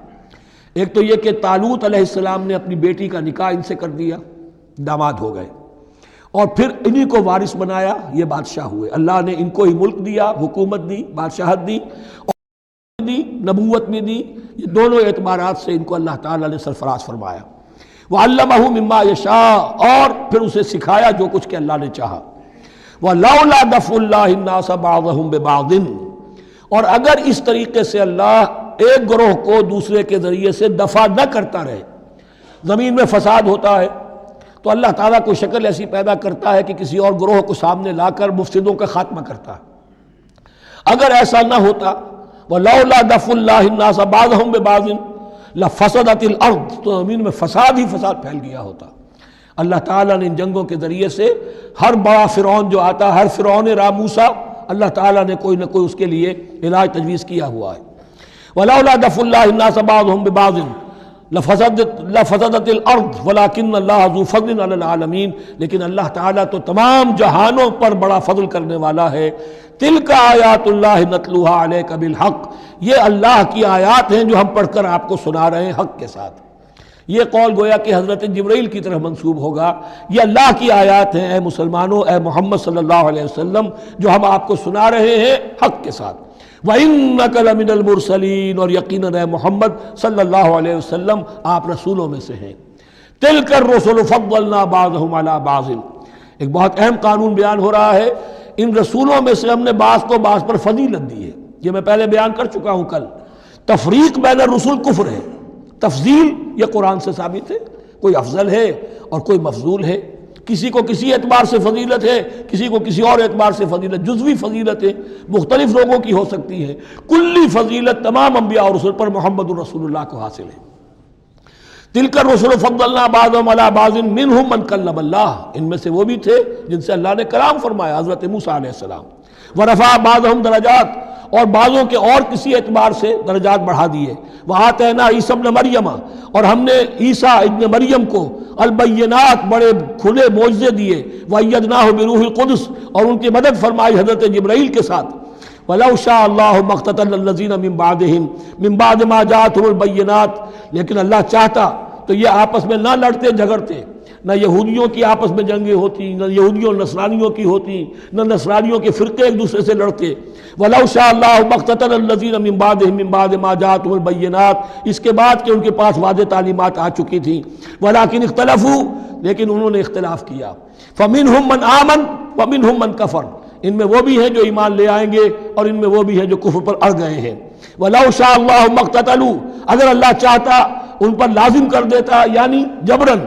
ایک تو یہ کہ طالوت علیہ السلام نے اپنی بیٹی کا نکاح ان سے کر دیا، داماد ہو گئے، اور پھر انہی کو وارث بنایا، یہ بادشاہ ہوئے، اللہ نے ان کو ہی ملک دیا، حکومت دی، بادشاہت دی، اور دی نبوت میں دی، یہ دونوں اعتبارات سے ان کو اللہ تعالیٰ نے سرفراز فرمایا۔ وَعَلَّمَهُ مِمَّا يَشَاءُ، اور پھر اسے سکھایا جو کچھ کہ اللہ نے چاہا۔ وَلَوْلَا دَفْعُ اللَّهِ النَّاسَ بَعْضَهُمْ بِبَعْضٍ، اور اگر اس طریقے سے اللہ ایک گروہ کو دوسرے کے ذریعے سے دفع نہ کرتا رہے، زمین میں فساد ہوتا ہے تو اللہ تعالیٰ کوئی شکل ایسی پیدا کرتا ہے کہ کسی اور گروہ کو سامنے لا کر مفسدوں کا خاتمہ کرتا ہے۔ اگر ایسا نہ ہوتا، وَلَوْلَا دَفْعُ اللَّهِ النَّاسَ بَعْضَهُمْ بِبَعْضٍ لَفَسَدَتِ الْأَرْضُ، تو زمین میں فساد ہی فساد پھیل گیا ہوتا۔ اللہ تعالیٰ نے ان جنگوں کے ذریعے سے ہر بڑا فرعون جو آتا، ہر فرعون موسیٰ، اللہ تعالیٰ نے کوئی نہ کوئی اس کے لیے علاج تجویز کیا ہوا ہے۔ وَلَوْلَا دَفْعُ اللَّهِ النَّاسَ بَعْضَهُمْ بِبَعْضٍ لفسدت الارض ولكن اللہ ذو فضل علی العالمین، لیکن اللہ تعالیٰ تو تمام جہانوں پر بڑا فضل کرنے والا ہے۔ تلک آیات اللہ نتلوها علیک بالحق، یہ اللہ کی آیات ہیں جو ہم پڑھ کر آپ کو سنا رہے ہیں حق کے ساتھ۔ یہ قول گویا کہ حضرت جبرائیل کی طرف منسوب ہوگا، یہ اللہ کی آیات ہیں اے مسلمانوں، اے محمد صلی اللہ علیہ وسلم، جو ہم آپ کو سنا رہے ہیں حق کے ساتھ۔ وَإِنَّكَ لَمِنَ الْمُرْسَلِينَ، اور یقیناً اے محمد صلی اللہ علیہ وسلم آپ رسولوں میں سے ہیں۔ تِلْكَ الرُّسُلُ فَضَّلْنَا بَعْضَهُمْ عَلَى بَعْضٍ، ایک بہت اہم قانون بیان ہو رہا ہے، ان رسولوں میں سے ہم نے بعض کو بعض پر فضیلت دی ہے۔ یہ میں پہلے بیان کر چکا ہوں کل، تفریق بین الرسل کفر ہے، تفضیل یہ قرآن سے ثابت ہے، کوئی افضل ہے اور کوئی مفضول ہے، کسی کو کسی اعتبار سے فضیلت ہے، کسی کو کسی اور اعتبار سے فضیلت، جزوی فضیلت ہے مختلف لوگوں کی ہو سکتی ہے، کلی فضیلت تمام انبیاء اور رسول پر محمد الرسول اللہ کو حاصل ہے۔ تلک الرسل فضلنا بعضهم علی بعض منهم من کلم اللہ، ان میں سے وہ بھی تھے جن سے اللہ نے کلام فرمایا، حضرت موسیٰ علیہ السلام۔ ورفع بعضهم درجات، اور بعضوں کے اور کسی اعتبار سے درجات بڑھا دیے۔ وآتینا عیسیٰ ابن مریم، اور ہم نے عیسیٰ ابن مریم کو البینات بڑے کھلے معجزے دیے۔ وأیدناہ بروح القدس، اور ان کی مدد فرمائی حضرت جبرائیل کے ساتھ۔ وَلَوْ شَاءَ اللَّهُ مَا اقْتَتَلَ الَّذِينَ مِن بَعْدِهِمْ مِن بَعْدِ مَا جَاءَتْهُمُ الْبَيِّنَاتُ، لیکن اللہ چاہتا تو یہ آپس میں نہ لڑتے جھگڑتے، نہ یہودیوں کی آپس میں جنگیں ہوتی، نہ یہودیوں اور نصرانیوں کی ہوتی، نہ نصرانیوں کے فرقے ایک دوسرے سے لڑتے۔ وَلَوْ شَاءَ اللَّهُ مَا اقْتَتَلَ الَّذِينَ مِن بَعْدِهِمْ مِن بَعْدِ مَا جَاءَتْهُمُ الْبَيِّنَاتُ، اس کے بعد کہ ان کے پاس واضح تعلیمات آ چکی تھیں۔ وَلَٰكِنِ اخْتَلَفُوا، لیکن انہوں نے اختلاف کیا۔ فَمِنْهُمْ مَنْ آمَنَ وَمِنْهُمْ مَنْ كَفَرَ، ان میں وہ بھی ہیں جو ایمان لے آئیں گے اور ان میں وہ بھی ہیں جو کفر پر اڑ گئے ہیں۔ وَلَوْ شَاءَ اللَّهُ مَا اقْتَتَلُوا، اگر اللہ چاہتا ان پر لازم کر دیتا، یعنی جبرن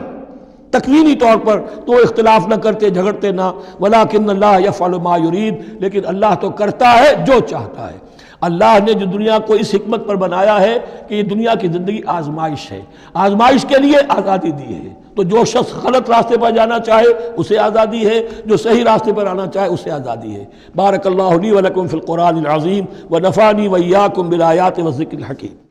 تکوینی طور پر تو اختلاف نہ کرتے، جھگڑتے نہ، ولیکن اللہ یفعل ما یرید، لیکن اللہ تو کرتا ہے جو چاہتا ہے۔ اللہ نے جو دنیا کو اس حکمت پر بنایا ہے کہ یہ دنیا کی زندگی آزمائش ہے، آزمائش کے لیے آزادی دی ہے، تو جو شخص غلط راستے پر جانا چاہے اسے آزادی ہے، جو صحیح راستے پر آنا چاہے اسے آزادی ہے۔ بارک اللہ لی و لکم فی القرآن العظیم ونفعنی وإیاکم بالآیات والذکر الحکیم۔